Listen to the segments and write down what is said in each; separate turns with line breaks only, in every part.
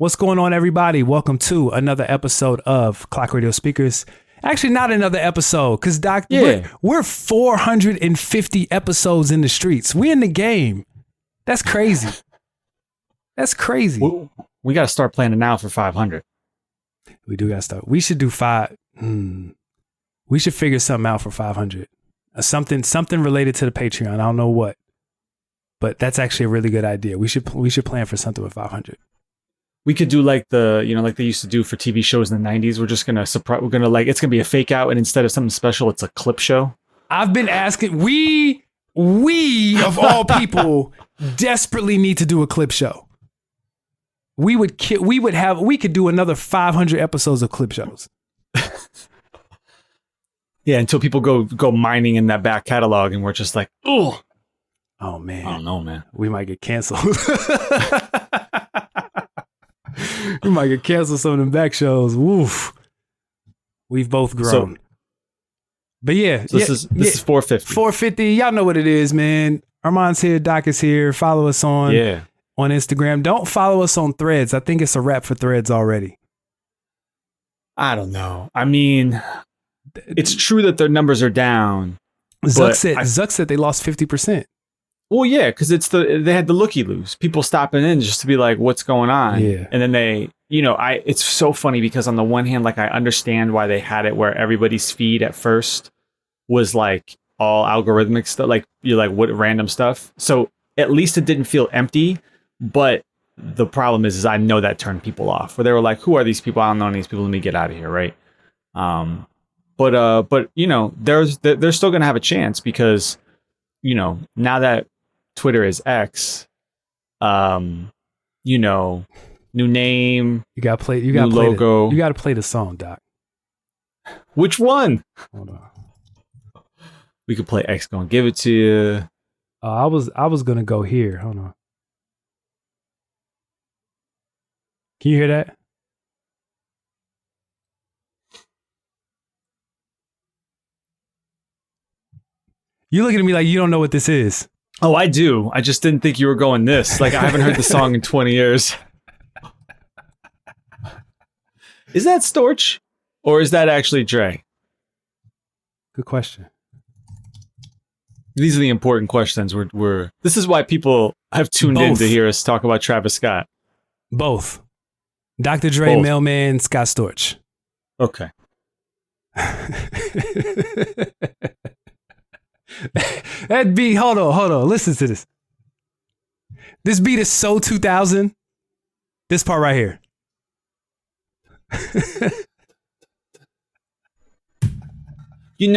What's going on, everybody? Welcome to another episode of Clock Radio Speakers. Actually, not another episode, because Doc, we're 450 episodes in the streets. We in the game. That's crazy. That's crazy.
We got to start planning now for 500.
We do got to start. We should do we should figure something out for 500. Something related to the Patreon. I don't know what, but that's actually a really good idea. We should plan for something with 500.
We could do like like they used to do for TV shows in the 90s. We're just gonna surprise. We're gonna it's gonna be a fake out, and instead of something special, it's a clip show.
I've been asking. We of all people desperately need to do a clip show. We could do another 500 episodes of clip shows.
Yeah, until people go mining in that back catalog, and we're just like, oh
man,
I don't know, man.
We might get canceled. We might get canceled some of them back shows. Woof. We've both grown. But yeah.
So this is 450.
450. Y'all know what it is, man. Armond's here. Doc is here. Follow us on Instagram. Don't follow us on Threads. I think it's a wrap for Threads already.
I don't know. I mean, it's true that their numbers are down.
Zuck said they lost 50%.
Well, yeah, because they had the looky-loos. People stopping in just to be like, what's going on?
Yeah.
And then it's so funny because on the one hand, like I understand why they had it where everybody's feed at first was like all algorithmic stuff, like you're like, what random stuff. So at least it didn't feel empty. But the problem is I know that turned people off where they were like, who are these people? I don't know these people. Let me get out of here. Right. But they're still going to have a chance because, now that Twitter is X, new name.
You got to play
logo.
You got to play the song, Doc.
Which one?
Hold on.
We could play X Gonna Give It To You.
I was going to go here. Hold on. Can you hear that? You looking at me like you don't know what this is.
Oh, I do. I just didn't think you were going this. Like, I haven't heard the song in 20 years. Is that Storch? Or is that actually Dre?
Good question.
These are the important questions. This is why people have tuned in to hear us talk about Travis Scott.
Both. Dr. Dre, Both. Mailman, Scott Storch.
Okay.
That beat, hold on. Listen to this. This beat is so 2000. This part right here.
He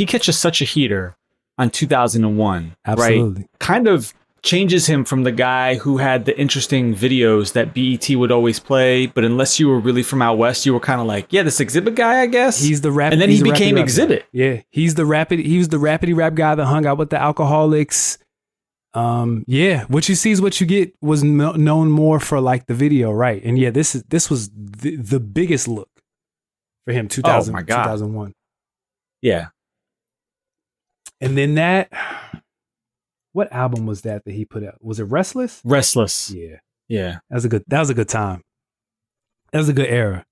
catches such a heater on 2001.
Absolutely.
Right? Kind of changes him from the guy who had the interesting videos that BET would always play, but unless you were really from out west, you were kind of like, yeah, this Exhibit guy, I guess.
He's the rap,
and then he became Exhibit.
Yeah, he was the rapidy rap guy that hung out with the alcoholics. What you see is what you get was known more for like the video, right? And yeah, this was the biggest look for him. 2000,
oh my God.
2001.
Yeah,
and then that. What album was that he put out? Was it Restless?
Restless.
Yeah. That was a good time. That was a good era.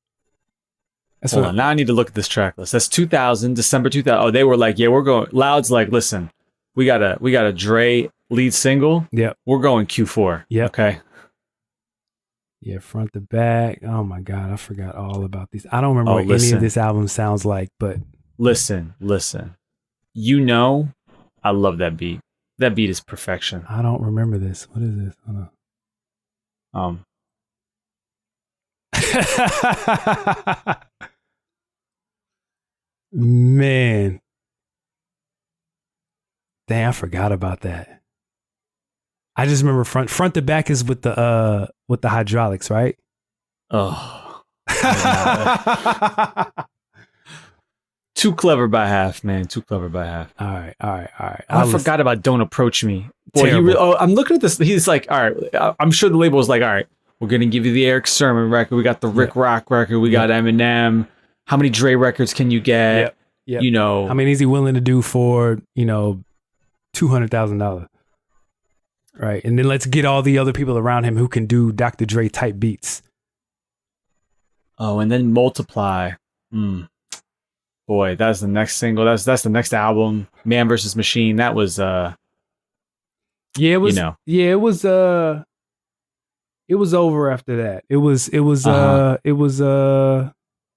Hold on. Now I need to look at this track list. That's 2000, December 2000. Oh, they were like, yeah, we're going. Loud's like, listen, we got a Dre lead single.
Yep.
We're going Q4.
Yep.
Okay.
Yeah, front to back. Oh my God, I forgot all about these. I don't remember what any of this album sounds like, but
listen. I love that beat. That beat is perfection.
I don't remember this. What is this? Hold on. Man. Dang, I forgot about that. I just remember front to back is with the hydraulics, right?
Oh. Too clever by half, man. Too clever by half.
All right.
I forgot about Don't Approach Me. Boy, I'm looking at this. He's like, all right. I'm sure the label was like, all right, we're going to give you the Eric Sermon record. We got the Rick Rock record. We got Eminem. How many Dre records can you get?
Yep.
How
many is he willing to do for, $200,000? Right. And then let's get all the other people around him who can do Dr. Dre type beats.
Oh, and then Multiply. Boy, that's the next single. That's the next album. Man vs. Machine. That was
it was it was over after that. It was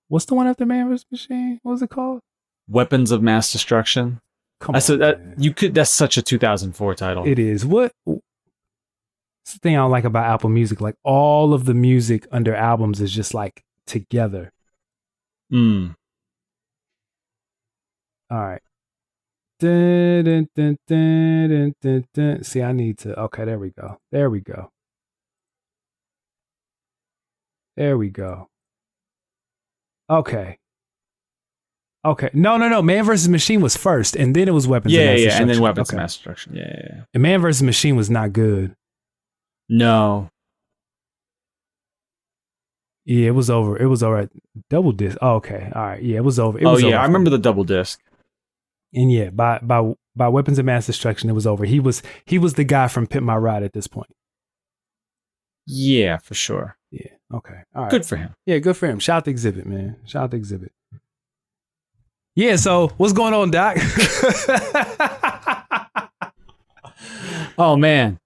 what's the one after Man vs. Machine? What was it called?
Weapons of Mass Destruction.
Come on.
That's such a 2004 title.
It is. It's the thing I don't like about Apple Music. Like all of the music under albums is just like together.
All
right. Dun, dun, dun, dun, dun, dun, dun. See, I need to. Okay, there we go. There we go. Okay. No. Man vs. Machine was first, and then it was Weapons of Mass Destruction.
And then Weapons of Mass Destruction. Yeah.
And Man vs. Machine was not good.
No.
Yeah, it was over. It was all right. Double disc. Oh, okay. All right. Yeah, it was over.
I remember the double disc.
And yeah, by Weapons of Mass Destruction, it was over. He was the guy from Pimp My Ride at this point.
Yeah, for sure.
Yeah. Okay. All right.
Good for him.
Yeah, good for him. Shout out to Exhibit, man. Shout out to Exhibit. Yeah. So what's going on, Doc?
Oh man.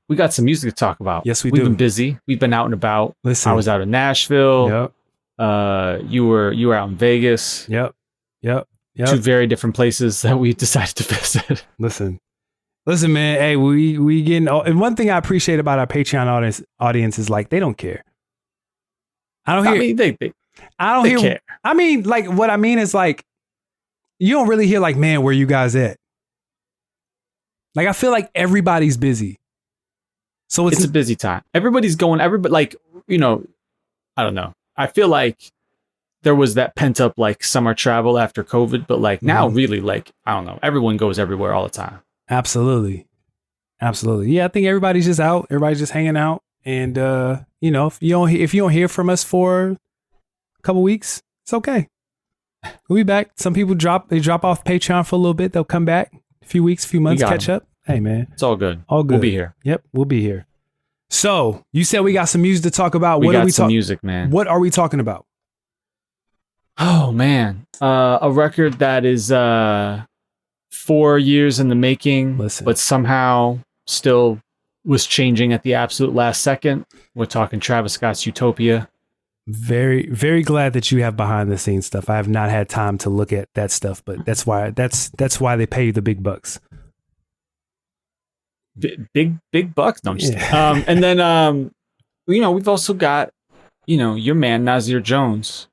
We got some music to talk about.
Yes, we do.
We've been busy. We've been out and about.
Listen,
I was out in Nashville.
Yep.
You were out in Vegas.
Yep.
Two very different places that we decided to visit.
Listen, man. Hey, we getting. And one thing I appreciate about our Patreon audience is like they don't care. I don't hear. I don't hear.
Care.
I mean, like what I mean is like you don't really hear like, man, where you guys at? Like I feel like everybody's busy. So
it's a busy time. Everybody, like, you know, I don't know. I feel like there was that pent up like summer travel after COVID, but like now really like, I don't know. Everyone goes everywhere all the time.
Absolutely. Yeah. I think everybody's just out. Everybody's just hanging out. And, you know, if you don't hear from us for a couple weeks, it's okay. We'll be back. Some people drop off Patreon for a little bit. They'll come back a few weeks, few months, catch up. Hey man.
It's all good.
All good.
We'll be here.
Yep. We'll be here. So you said we got some music to talk about.
What are we talking? Music, man.
What are we talking about?
Oh man, a record that is 4 years in the making, but somehow still was changing at the absolute last second. We're talking Travis Scott's Utopia.
Very, very glad that you have behind the scenes stuff. I have not had time to look at that stuff, but that's why they pay you the big bucks.
Big bucks. No, I'm just and then you know, we've also got, you know, your man Nasir Jones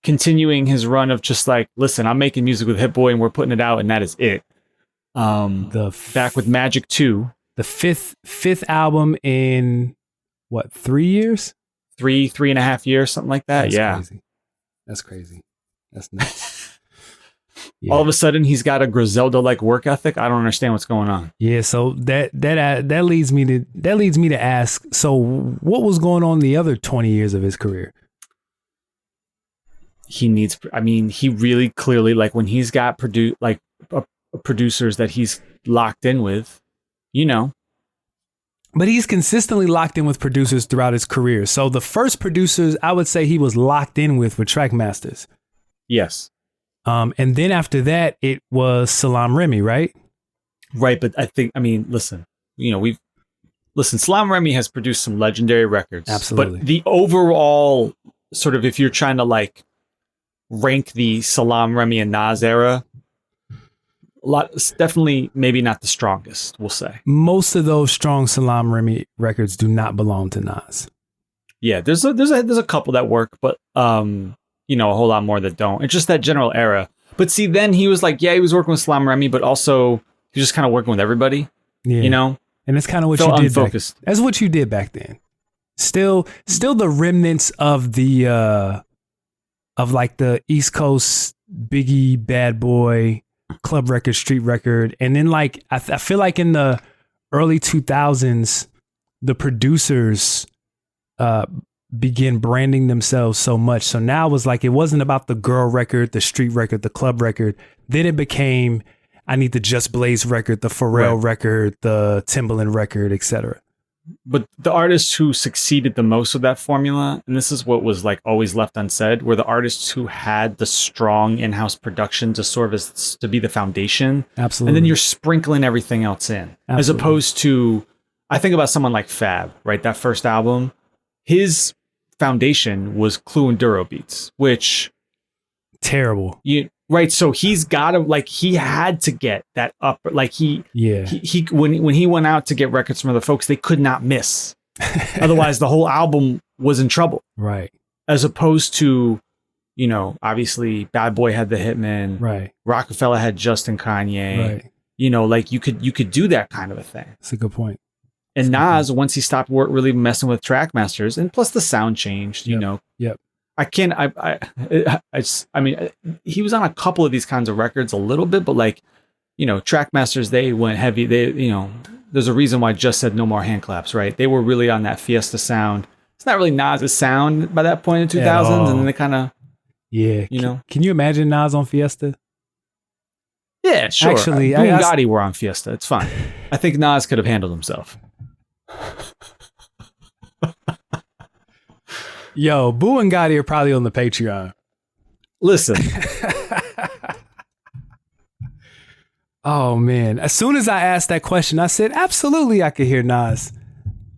continuing his run of just like, listen, I'm making music with Hit Boy and we're putting it out and that is it. Back with Magic 2.
The fifth album in what, 3 years?
3.5 years, something like that.
That's crazy. That's nuts.
All of a sudden he's got a Griselda like work ethic. I don't understand what's going on.
Yeah, so that leads me to ask, so what was going on the other 20 years of his career?
He really clearly, like when he's got producers that he's locked in with, you know.
But he's consistently locked in with producers throughout his career. So the first producers I would say he was locked in with were Trackmasters.
Yes.
And then after that, it was Salaam Remi, right?
Right, but listen, Salaam Remi has produced some legendary records.
Absolutely.
But the overall sort of, if you're trying to like rank the Salaam Remi and Nas era, definitely maybe not the strongest, we'll say.
Most of those strong Salaam Remi records do not belong to Nas.
Yeah, there's a couple that work, but you know, a whole lot more that don't. It's just that general era. But see, then he was like, he was working with Salaam Remi, but also he was just kind of working with everybody. Yeah. You know?
And that's kind of what you did that's what you did back then. Still the remnants of the of like the East Coast Biggie, Bad Boy, club record, street record. And then like I feel like in the early 2000s, the producers begin branding themselves so much. So now it was like, it wasn't about the girl record, the street record, the club record. Then it became, I need the Just Blaze record, the Pharrell record, the Timbaland record, etc.
But the artists who succeeded the most with that formula, and this is what was like always left unsaid, were the artists who had the strong in-house production to serve as to be the foundation.
Absolutely.
And then you're sprinkling everything else in. Absolutely. As opposed to, I think about someone like Fab, right? That first album, his foundation was Clue and Duro beats, which
terrible.
Right, so he's got to like he had to get that up. Like he when he went out to get records from other folks, they could not miss. Otherwise, the whole album was in trouble.
Right.
As opposed to, obviously, Bad Boy had the Hitman.
Right.
Rockefeller had Justin Kanye. Right. Like you could do that kind of a thing.
That's a good point.
And Nas, once he stopped really messing with track masters, and plus the sound changed.
Yep.
I can't. I mean, he was on a couple of these kinds of records a little bit, but like, Trackmasters, they went heavy. There's a reason why Just said no more hand claps, right? They were really on that Fiesta sound. It's not really Nas's sound by that point in 2000s, and then they kind of,
Can you imagine Nas on Fiesta?
Yeah, sure.
Actually,
Boone and Gotti were on Fiesta. It's fine. I think Nas could have handled himself.
Yo, Boo and Gotti are probably on the Patreon.
Listen.
Oh, man. As soon as I asked that question, I said, absolutely, I could hear Nas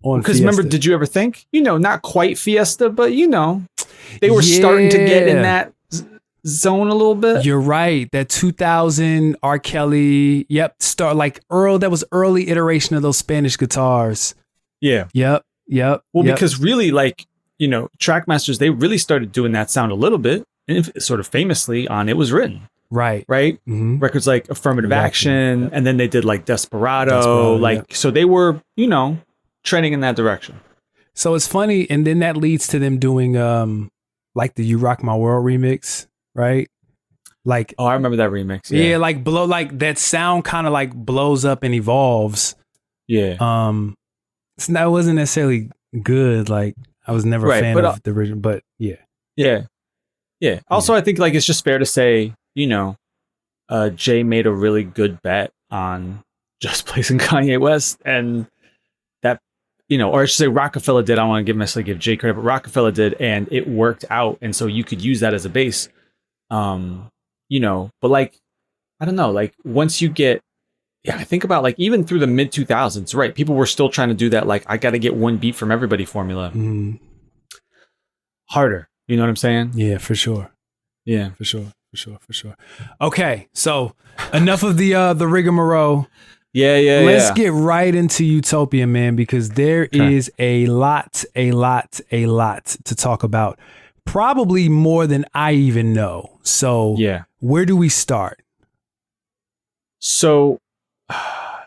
on Fiesta.
Because remember, did you ever think, not quite Fiesta, but, they were starting to get in that zone a little bit.
You're right. That 2000 R. Kelly, that was early iteration of those Spanish guitars.
Yeah.
Yep.
Well, because really, Trackmasters, they really started doing that sound a little bit, and sort of famously on It Was Written.
Right.
Mm-hmm. Records like Affirmative Action, and then they did like Desperado. So they were, trending in that direction.
So it's funny, and then that leads to them doing like the You Rock My World remix, right? Like,
I remember that remix.
Yeah, that sound kind of like blows up and evolves.
Yeah.
It wasn't necessarily good. Like, I was never a fan of the original, but yeah.
Yeah. Also, I think it's just fair to say, Jay made a really good bet on Just placing Kanye West, and that, or I should say Rockefeller did. I don't want to necessarily give Jay credit, but Rockefeller did, and it worked out. And so you could use that as a base. But I don't know, once you get, I think about even through the mid 2000s, right? People were still trying to do that. I got to get one beat from everybody formula. Harder. You know what I'm saying?
Yeah, for sure.
Yeah,
for sure. Okay. So enough of the rigmarole.
Yeah.
Let's get right into Utopia, man, because there is a lot to talk about. Probably more than I even know. So where do we start?
So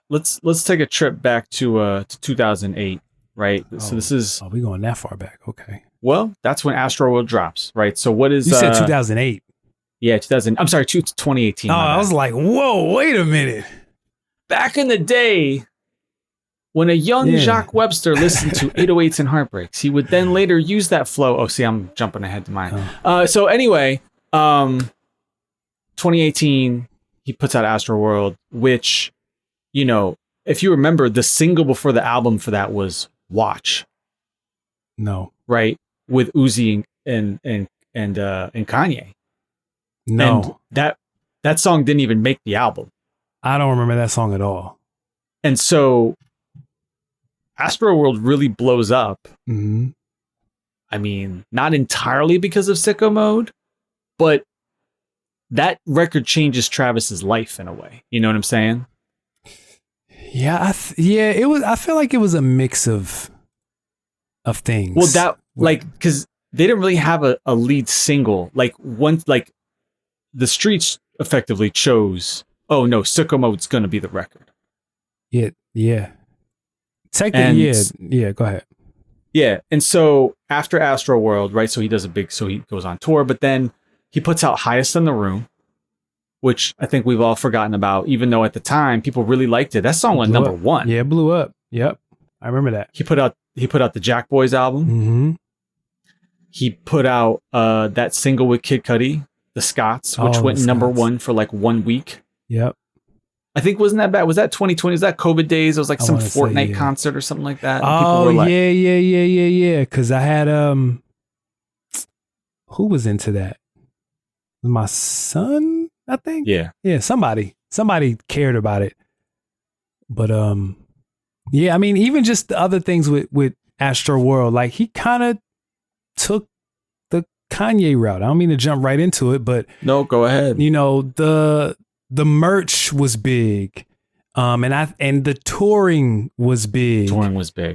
let's take a trip back to 2008, right? So this is
we going that far back? Okay.
Well, that's when Astroworld drops, right? So what is
you said 2008?
Yeah, 2018.
Oh, I was like, whoa, wait a minute.
Back in the day, when a young Jacques Webster listened to 808s and Heartbreaks, he would then later use that flow. Oh, see, I'm jumping ahead to mine. So anyway, 2018, he puts out Astroworld, which, if you remember, the single before the album for that was Watch.
No.
Right? With Uzi and Kanye.
No.
And that song didn't even make the album.
I don't remember that song at all.
And so Astroworld really blows up.
Mm-hmm.
I mean, not entirely because of Sicko Mode, but that record changes Travis's life in a way. You know what I'm saying?
Yeah, it was. I feel like it was a mix of things.
Well, because they didn't really have a lead single. The streets effectively chose, oh no, Sicko Mode's gonna be the record.
Yeah. Technically, yeah. Go ahead.
Yeah, and so after Astroworld, right? So he goes on tour, but then he puts out Highest in the Room, which I think we've all forgotten about, even though at the time people really liked it. That song went number one.
Yeah, it blew up. Yep, I remember that.
He put out the Jack Boys album.
Mm-hmm.
He put out that single with Kid Cudi, The Scots, which went number one for 1 week.
Yep.
I think wasn't that bad. Was that 2020? Was that COVID days? It was like some Fortnite concert or something like that.
Oh, yeah. Because I had who was into that? My son, I think. Yeah. Somebody cared about it. But yeah. I mean, even just the other things with Astro World, like he kind of took the Kanye route. I don't mean to jump right into it, but
no, go ahead.
You know, the merch was big. And the touring was big.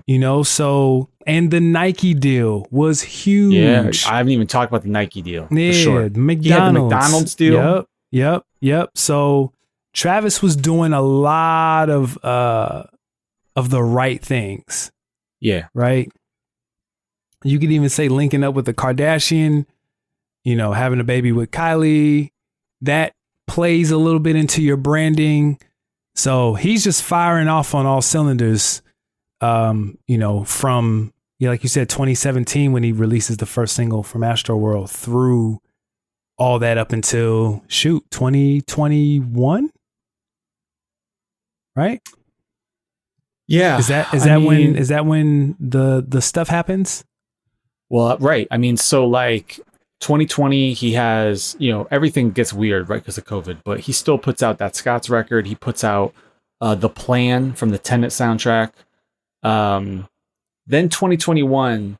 You
know, so, and the Nike deal was huge.
Yeah, I haven't even talked about the Nike deal.
Yeah,
for sure.
McDonald's
deal.
Yep. So Travis was doing a lot of the right things.
Yeah.
Right. You could even say linking up with the Kardashian, you know, having a baby with Kylie, that plays a little bit into your branding. So he's just firing off on all cylinders, you know, from, like you said, 2017, when he releases the first single from Astro World, through all that up until 2021. Right?
Yeah.
Is that when the stuff happens?
Well, right. I mean, so like 2020, he has, you know, everything gets weird, right, because of COVID, but he still puts out that Scott's record. He puts out The Plan from the Tenet soundtrack. Then 2021,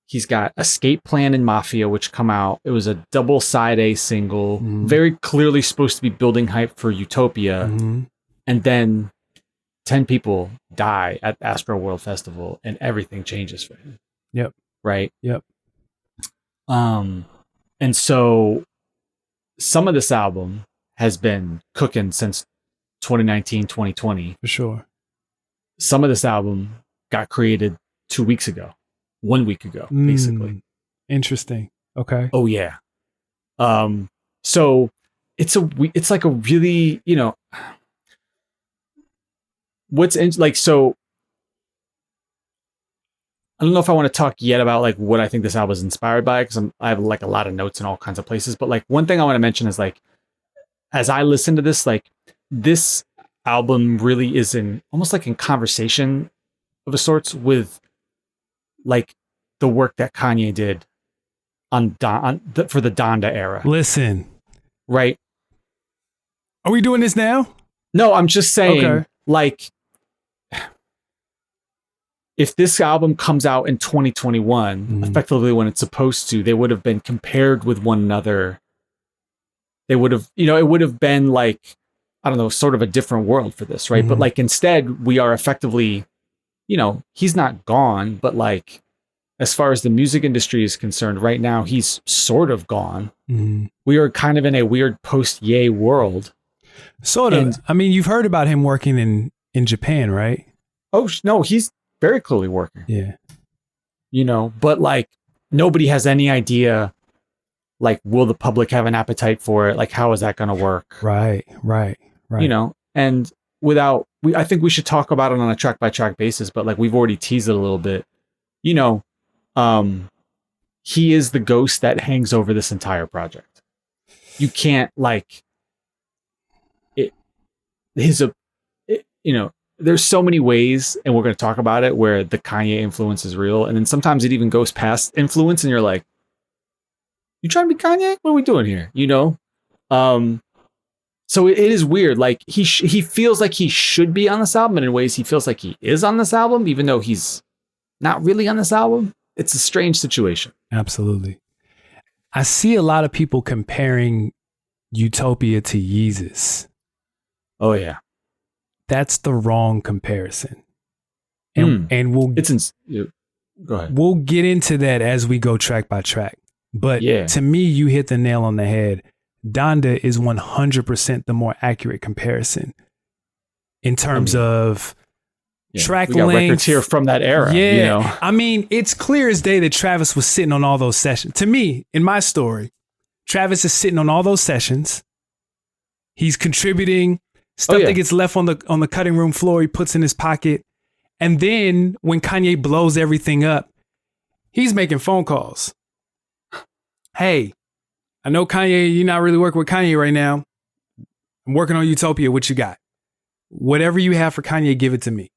he's got Escape Plan and Mafia, which come out. It was a double side A single, very clearly supposed to be building hype for Utopia. And then 10 people die at Astro World Festival and everything changes for him.
Yep.
Right?
Yep.
And so some of this album has been cooking since 2019, 2020.
For sure.
Some of this album got created 2 weeks ago, 1 week ago, basically.
Interesting. Okay.
Oh yeah. So it's like a really, you know, so I don't know if I want to talk yet about like what I think this album is inspired by, because I have like a lot of notes in all kinds of places. But like one thing I want to mention is like, as I listen to this, like this album really is almost like in conversation of a sorts with like the work that Kanye did for the Donda era.
Listen,
right?
Are we doing this now?
No, I'm just saying, like, if this album comes out in 2021, effectively when it's supposed to, they would have been compared with one another. They would have, you know, it would have been like, I don't know, sort of a different world for this, right? But like instead, we are effectively, you know, he's not gone, but like, as far as the music industry is concerned, right now, he's sort of gone. We are kind of in a weird post-Ye world.
Sort of. I mean, you've heard about him working in Japan, right?
Oh, no, he's very clearly working.
Yeah.
You know, but like nobody has any idea, like, will the public have an appetite for it? Like, how is that going to work?
Right.
You know, and I think we should talk about it on a track by track basis, but like we've already teased it a little bit. You know, he is the ghost that hangs over this entire project. You can't like it. You know, there's so many ways, and we're going to talk about it, where the Kanye influence is real. And then sometimes it even goes past influence and you're like, you trying to be Kanye? What are we doing here? You know? So it is weird. Like he feels like he should be on this album, and in ways he feels like he is on this album, even though he's not really on this album. It's a strange situation.
Absolutely. I see a lot of people comparing Utopia to Yeezus.
Oh yeah.
That's the wrong comparison. And we'll
go ahead.
We'll get into that as we go track by track. But to me, you hit the nail on the head. Donda is 100% the more accurate comparison in terms of track
we got
length.
Records here from that era.
Yeah.
You know?
I mean, it's clear as day that Travis was sitting on all those sessions. To me, in my story, Travis is sitting on all those sessions. He's contributing stuff that gets left on the cutting room floor. He puts in his pocket. And then when Kanye blows everything up, he's making phone calls. Hey, I know Kanye, you're not really working with Kanye right now. I'm working on Utopia. What you got? whatever you have for Kanye, give it to me.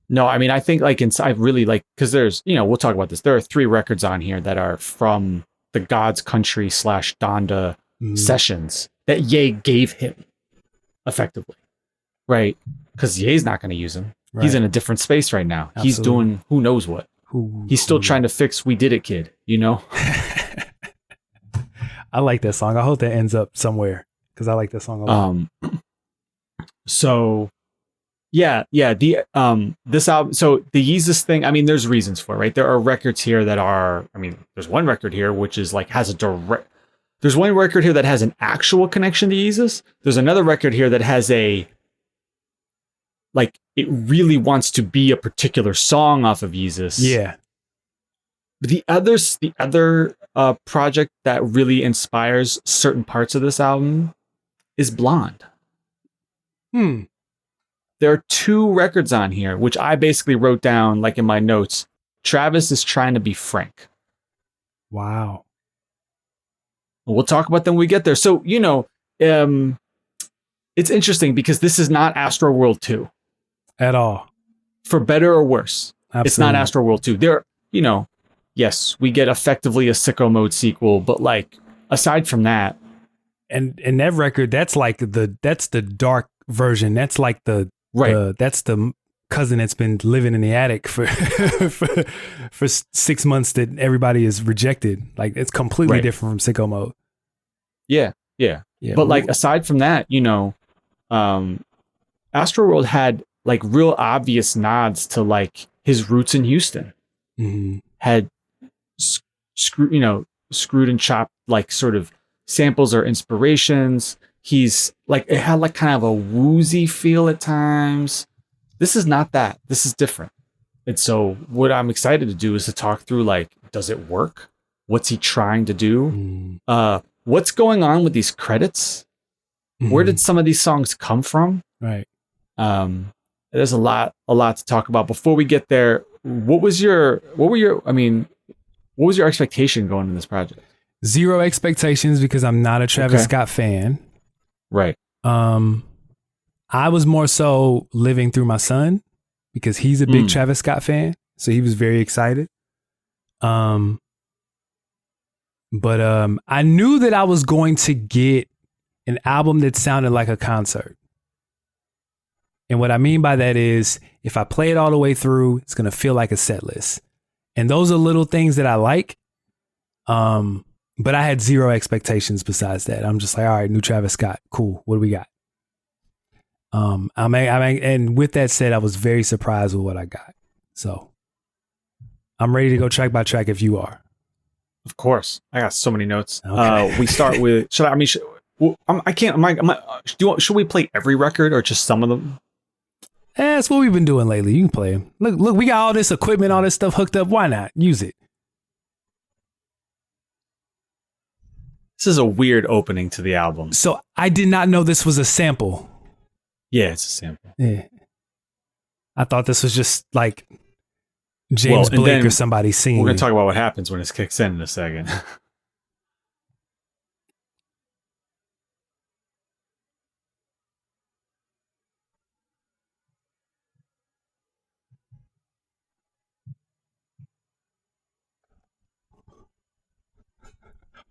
No, I mean, I think like inside really like, because there's, we'll talk about this. There are 3 records on here that are from the God's Country / Donda sessions that Ye gave him effectively. Right. Because Ye's not going to use him. Right. He's in a different space right now. Absolutely. He's doing who knows what. He's still trying to fix We Did It Kid,
I like that song. I hope that ends up somewhere because I like that song a lot.
So yeah. This album, so the Yeezus thing, I mean, there's reasons for it, right? There are records here that are, I mean, there's one record here which is like there's one record here that has an actual connection to Yeezus. There's another record here that has it really wants to be a particular song off of Yeezus.
Yeah.
The other project that really inspires certain parts of this album is Blonde. There are 2 records on here, which I basically wrote down like in my notes. Travis is trying to be Frank.
Wow.
We'll talk about them when we get there. So, it's interesting because this is not Astroworld 2.
At all.
For better or worse.
Absolutely.
It's not Astroworld 2. There, yes, we get effectively a Sicko Mode sequel, but like aside from that,
and that record, that's like that's the dark version. That's like that's the cousin that's been living in the attic for for 6 months that everybody is rejected. Like it's completely different from Sicko Mode.
Yeah. But like aside from that, Astroworld had like real obvious nods to like his roots in Houston. Had screwed and chopped like sort of samples or inspirations. He's like, it had like kind of a woozy feel at times. This is not that. This is different. And so what I'm excited to do is to talk through like, does it work? What's he trying to do? What's going on with these credits? Where did some of these songs come from?
Right.
There's a lot to talk about. Before we get there, what was your expectation going in this project?
0 expectations because I'm not a Travis Scott fan.
Right.
I was more so living through my son because he's a big Travis Scott fan. So he was very excited. But I knew that I was going to get an album that sounded like a concert. And what I mean by that is if I play it all the way through, it's going to feel like a set list. And those are little things that I like. But I had 0 expectations besides that. I'm just like, all right, new Travis Scott. Cool. What do we got? And with that said, I was very surprised with what I got. So I'm ready to go track by track if you are.
Of course. I got so many notes. Okay. We start with, should we play every record or just some of them?
That's what we've been doing lately. You can play them. Look, we got all this equipment, all this stuff hooked up. Why not? Use it.
This is a weird opening to the album.
So I did not know this was a sample.
Yeah, it's a sample.
Yeah. I thought this was just like James Blake or somebody singing.
We're going to talk about what happens when this kicks in a second.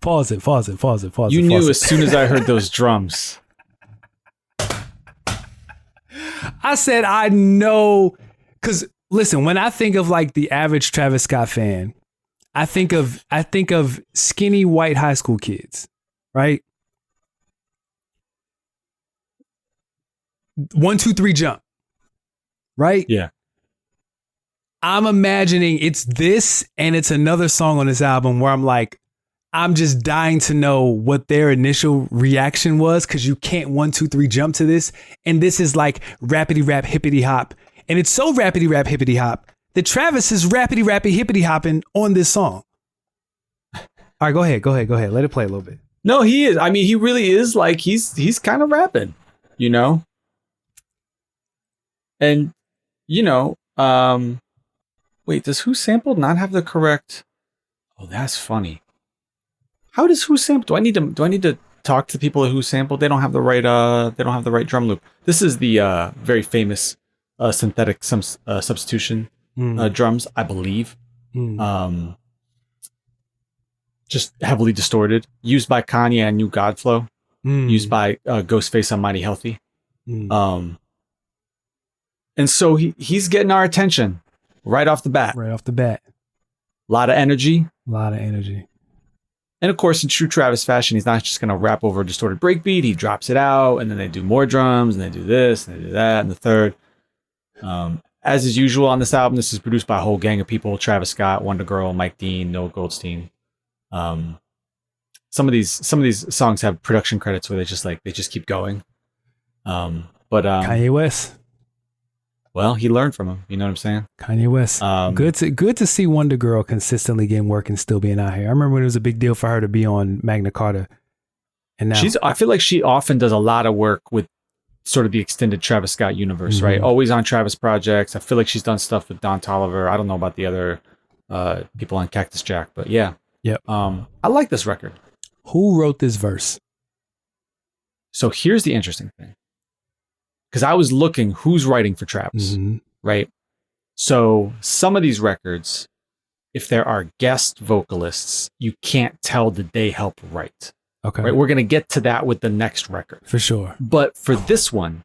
Pause it.
You knew as soon as I heard those drums.
I said, I know. Because listen, when I think of like the average Travis Scott fan, I think of skinny white high school kids, right? 1, 2, 3, jump. Right?
Yeah.
I'm imagining it's this and it's another song on this album where I'm like, I'm just dying to know what their initial reaction was because you can't 1, 2, 3 jump to this. And this is like rappity rap hippity hop. And it's so rappity rap hippity hop that Travis is rappity rappy hippity hopping on this song. All right, go ahead. Let it play a little bit.
No, he is. I mean, he really is like he's kind of rapping, you know? And, wait, does Who Sampled not have the correct? Oh, that's funny. How does Who Sampled? Do I need to talk to people who sampled. They don't have the right drum loop. This is the very famous synthetic substitution drums, I believe. Just heavily distorted, used by Kanye and New Godflow, used by Ghostface on Mighty Healthy. And so he's getting our attention right off the bat.
Right off the bat.
A lot of energy. And of course, in true Travis fashion, he's not just going to rap over a distorted breakbeat. He drops it out, and then they do more drums, and they do this, and they do that, and the third. As is usual on this album, this is produced by a whole gang of people: Travis Scott, Wonder Girl, Mike Dean, Noah Goldstein. Some of these songs have production credits where they just keep going. But
Kanye West.
Well, he learned from him. You know what I'm saying?
Kanye West. Good to see Wonder Girl consistently getting work and still being out here. I remember when it was a big deal for her to be on Magna Carta. And now
I feel like she often does a lot of work with sort of the extended Travis Scott universe, right? Always on Travis projects. I feel like she's done stuff with Don Toliver. I don't know about the other people on Cactus Jack, but yeah.
Yep.
I like this record.
Who wrote this verse?
So here's the interesting thing. Because I was looking who's writing for Travis, right? So some of these records, if there are guest vocalists, you can't tell did they help write.
Okay.
Right? We're going to get to that with the next record.
For sure.
But for this one,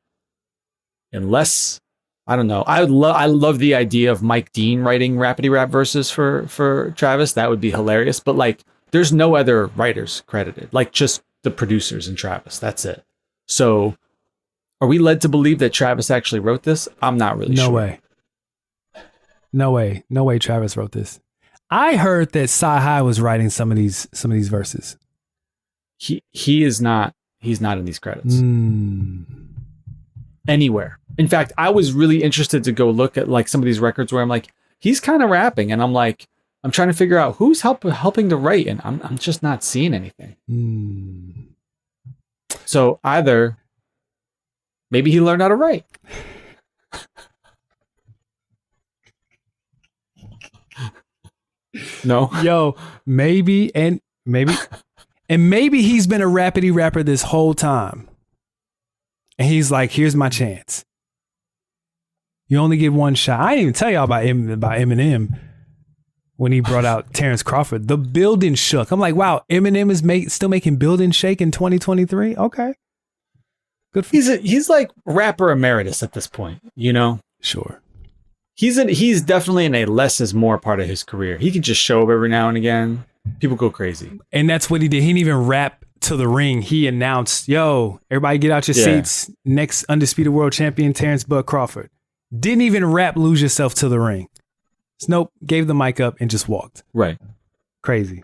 unless, I don't know, I love the idea of Mike Dean writing rapidy rap verses for Travis. That would be hilarious. But like, there's no other writers credited, like just the producers and Travis. That's it. So are we led to believe that Travis actually wrote this? I'm not really sure. No way
Travis wrote this. I heard that Sci-Hi was writing some of these verses.
He's not in these credits. Anywhere. In fact, I was really interested to go look at like some of these records where I'm like, he's kind of rapping, and I'm like, I'm trying to figure out who's helping to write, and I'm just not seeing anything. So either maybe he learned how to write. No.
Yo, maybe he's been a rapidy rapper this whole time. And he's like, here's my chance. You only get one shot. I didn't even tell y'all about Eminem when he brought out Terrence Crawford. The building shook. I'm like, wow, Eminem is still making building shake in 2023? Okay. Good for
he's like rapper emeritus at this point, you know?
Sure.
He's definitely in a less is more part of his career. He can just show up every now and again. People go crazy.
And that's what he did. He didn't even rap to the ring. He announced, yo, everybody get out your seats. Next undisputed world champion, Terrence Bud Crawford. Didn't even rap Lose Yourself to the ring. Snope gave the mic up and just walked.
Right.
Crazy.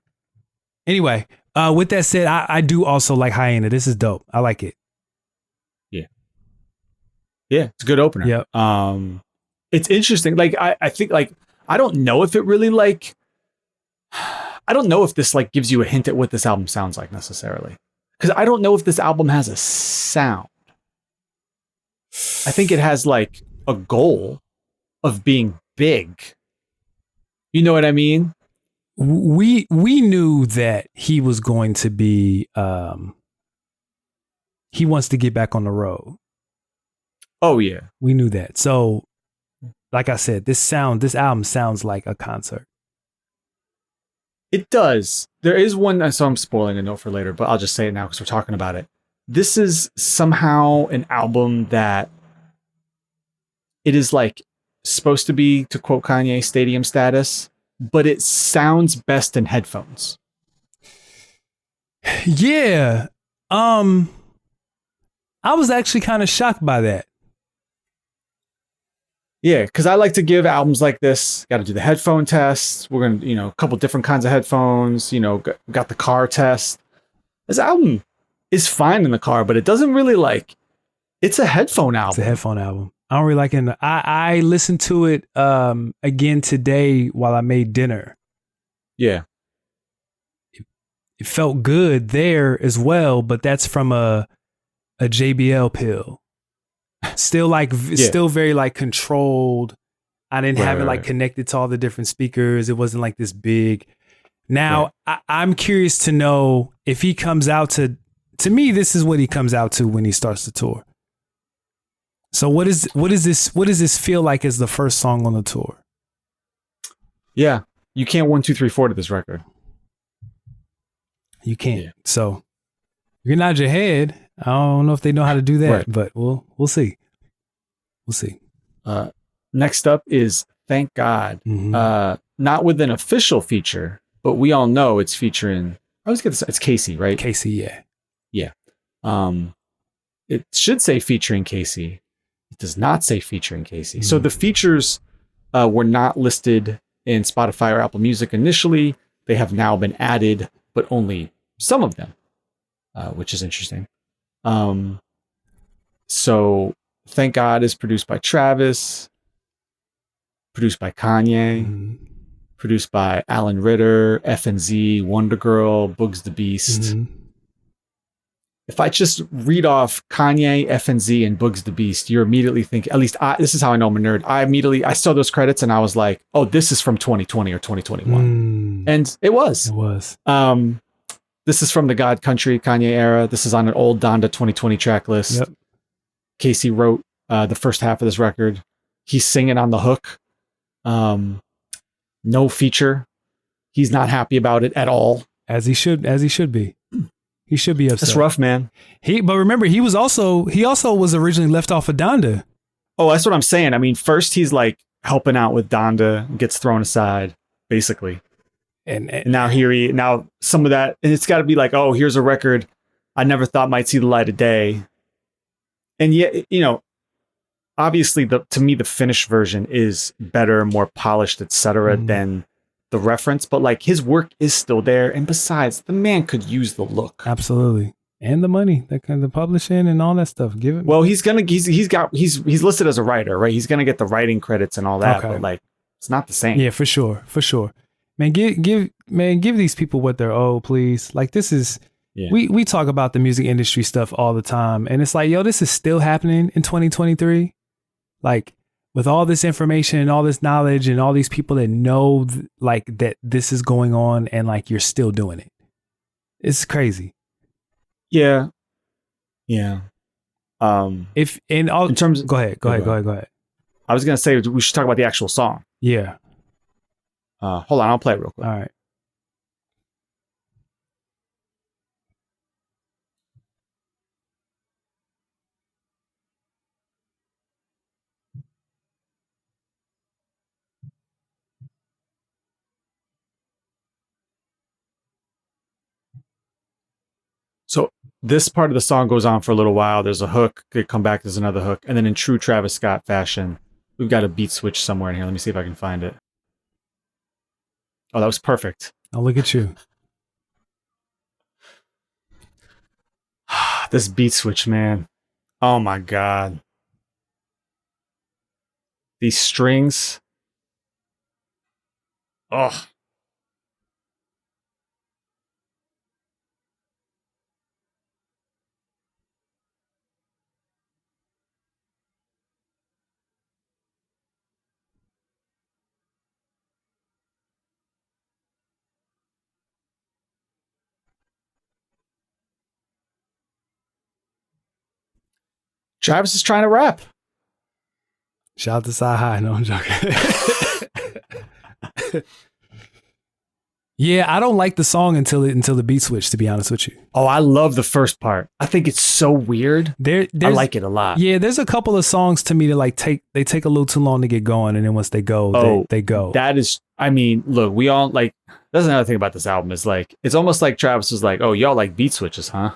Anyway, with that said, I do also like Hyena. This is dope. I like it.
Yeah, it's a good opener.
Yep.
It's interesting. Like, I think, like, I don't know if it really, like, I don't know if this, like, gives you a hint at what this album sounds like necessarily. Because I don't know if this album has a sound. I think it has, like, a goal of being big. You know what I mean?
We knew that he was going to be, he wants to get back on the road.
Oh, yeah.
We knew that. So, like I said, this album sounds like a concert.
It does. There is one, so I'm spoiling a note for later, but I'll just say it now because we're talking about it. This is somehow an album that it is like supposed to be, to quote Kanye, stadium status, but it sounds best in headphones.
Yeah. I was actually kind of shocked by that.
Yeah, because I like to give albums like this, got to do the headphone test. We're going to, a couple different kinds of headphones, got the car test. This album is fine in the car, but it doesn't really it's a headphone album.
It's a headphone album. I don't really like it. I listened to it again today while I made dinner.
Yeah.
It felt good there as well, but that's from a JBL pill. Still still very controlled. I didn't have it connected to all the different speakers. It wasn't this big. Now I'm curious to know if he comes out to to me, this is what he comes out to when he starts the tour. So what does this feel like as the first song on the tour?
Yeah. You can't 1, 2, 3, 4 to this record.
You can't. Yeah. So you can nod your head. I don't know if they know how to do that, but we'll see. We'll see.
Next up is Thank God. Not with an official feature, but we all know it's featuring. I always get this. It's Casey, right?
Casey, yeah.
Yeah. It should say featuring Casey. It does not say featuring Casey. So the features were not listed in Spotify or Apple Music initially. They have now been added, but only some of them, which is interesting. So Thank God is produced by Travis, produced by Kanye, produced by Alan Ritter, FNZ, Wonder Girl, Bugs the Beast. If I just read off Kanye, FNZ, and Bugs the Beast, you're immediately thinking, at least this is how I know I'm a nerd. I saw those credits and I was like, oh, this is from 2020 or 2021. And it was.
It was.
This is from the God Country Kanye era. This is on an old Donda 2020 track list. Yep. Casey wrote the first half of this record. He's singing on the hook. No feature. He's not happy about it at all.
As he should be. He should be upset.
That's rough, man.
But remember, he also was originally left off of Donda.
Oh, that's what I'm saying. I mean, first he's like helping out with Donda, gets thrown aside, basically. And now some of that, and it's got to be like, oh, here's a record I never thought might see the light of day. And yet, obviously to me, the finished version is better, more polished, etc. than the reference, but like his work is still there. And besides, the man could use the look.
Absolutely. And the money, the publishing and all that stuff. Give it.
Well, he's listed as a writer, right? He's going to get the writing credits and all that, but like, it's not the same.
Yeah, for sure. For sure. Man, give these people what they're owed, please. Like this is, we talk about the music industry stuff all the time. And it's like, yo, this is still happening in 2023. Like, with all this information and all this knowledge and all these people that know like that this is going on and like you're still doing it. It's crazy.
Yeah. Yeah.
Go ahead.
I was going to say we should talk about the actual song.
Yeah.
Hold on, I'll play it real quick.
All right.
So this part of the song goes on for a little while. There's a hook. They come back. There's another hook. And then in true Travis Scott fashion, we've got a beat switch somewhere in here. Let me see if I can find it. Oh, that was perfect.
Oh, look at you.
This beat switch, man. Oh my God. These strings. Oh. Travis is trying to rap.
Shout out to Sci High. No, I'm joking. Yeah, I don't like the song until the beat switch, to be honest with you.
Oh, I love the first part. I think it's so weird. I like it a lot.
Yeah, there's a couple of songs to me that take a little too long to get going, and then once they go, they go.
That is, I mean, look, we all like. That's another thing about this album is like it's almost like Travis was like, "Oh, y'all like beat switches, huh?"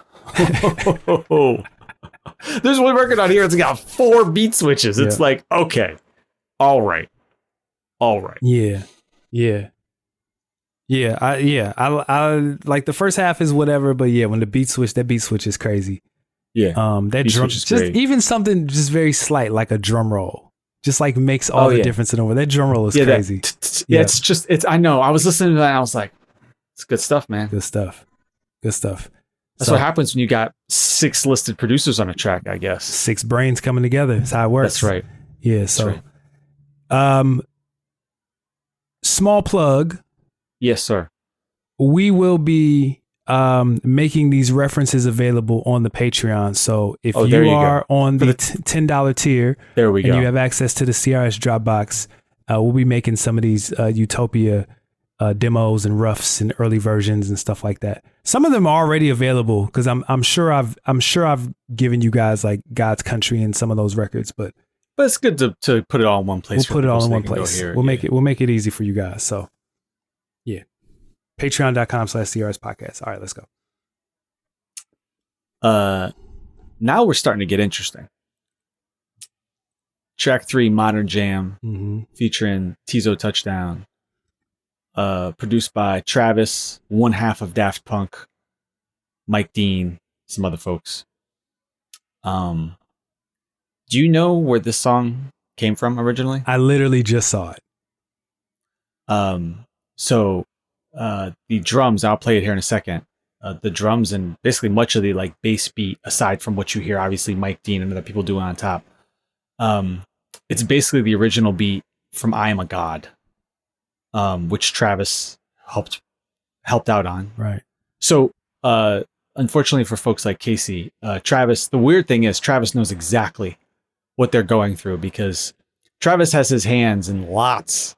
There's one record on here. It's got 4 beat switches. It's like, okay, all right.
Yeah. I like the first half is whatever, but yeah, when that beat switch is crazy.
Yeah.
That drum, just even something just very slight, like a drum roll, just like makes all the difference in the world. That drum roll is crazy.
It's I know. I was listening to that and I was like, it's good stuff, man.
Good stuff.
That's what happens when you got 6 listed producers on a track, I guess.
6 brains coming together. That's how it works.
That's right.
Yeah.
That's
so,
right.
Small plug.
Yes, sir.
We will be making these references available on the Patreon. So if you
you
are
go.
on the $10 tier,
there we
and
go.
you have access to the CRS Dropbox, we'll be making some of these Utopia demos and roughs and early versions and stuff like that. Some of them are already available because I'm sure I've given you guys like God's Country and some of those records, but
it's good to put it all in one place.
We'll put it all in one place. We'll make it easy for you guys. So yeah, patreon.com/CRS podcast. All right, let's go.
Now we're starting to get interesting. Track 3, Modern Jam, featuring Tizo Touchdown. Produced by Travis, one half of Daft Punk, Mike Dean, some other folks. Do you know where this song came from originally?
I literally just saw it.
So the drums, I'll play it here in a second. The drums and basically much of the like bass beat, aside from what you hear, obviously Mike Dean and other people doing on top. It's basically the original beat from I Am a God, which Travis helped out on.
Right.
So, unfortunately for folks like Casey, Travis, the weird thing is Travis knows exactly what they're going through because Travis has his hands in lots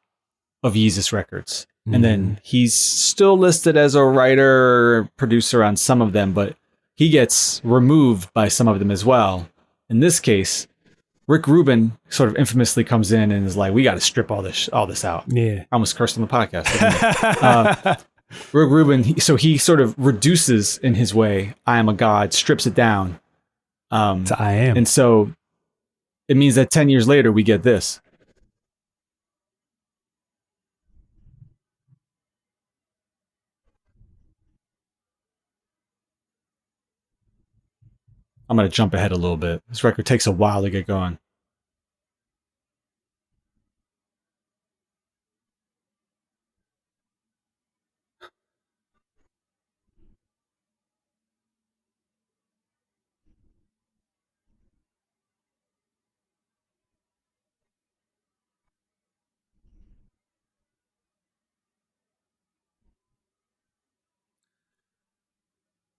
of Yeezus records. And then he's still listed as a writer, producer on some of them, but he gets removed by some of them as well. In this case, Rick Rubin sort of infamously comes in and is like, we got to strip all this out.
Yeah.
I almost cursed on the podcast. Rick Rubin, he sort of reduces in his way, I Am a God, strips it down.
To I Am.
And so it means that 10 years later, we get this. I'm going to jump ahead a little bit. This record takes a while to get going.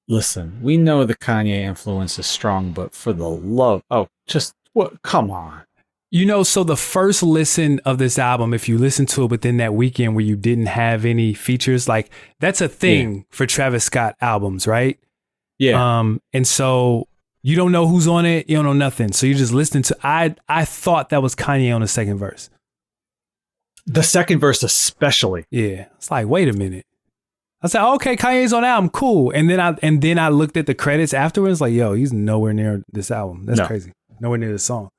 Listen, we know the Kanye influence is strong, but for the love, come on.
You know, so the first listen of this album, if you listen to it within that weekend where you didn't have any features, like that's a thing for Travis Scott albums, right?
Yeah.
And so you don't know who's on it, you don't know nothing. So you just listen to I thought that was Kanye on the second verse.
The second verse especially.
Yeah. It's like, wait a minute. I said, okay, Kanye's on the album, cool. And then I looked at the credits afterwards, like, yo, he's nowhere near this album. That's crazy. Nowhere near the song.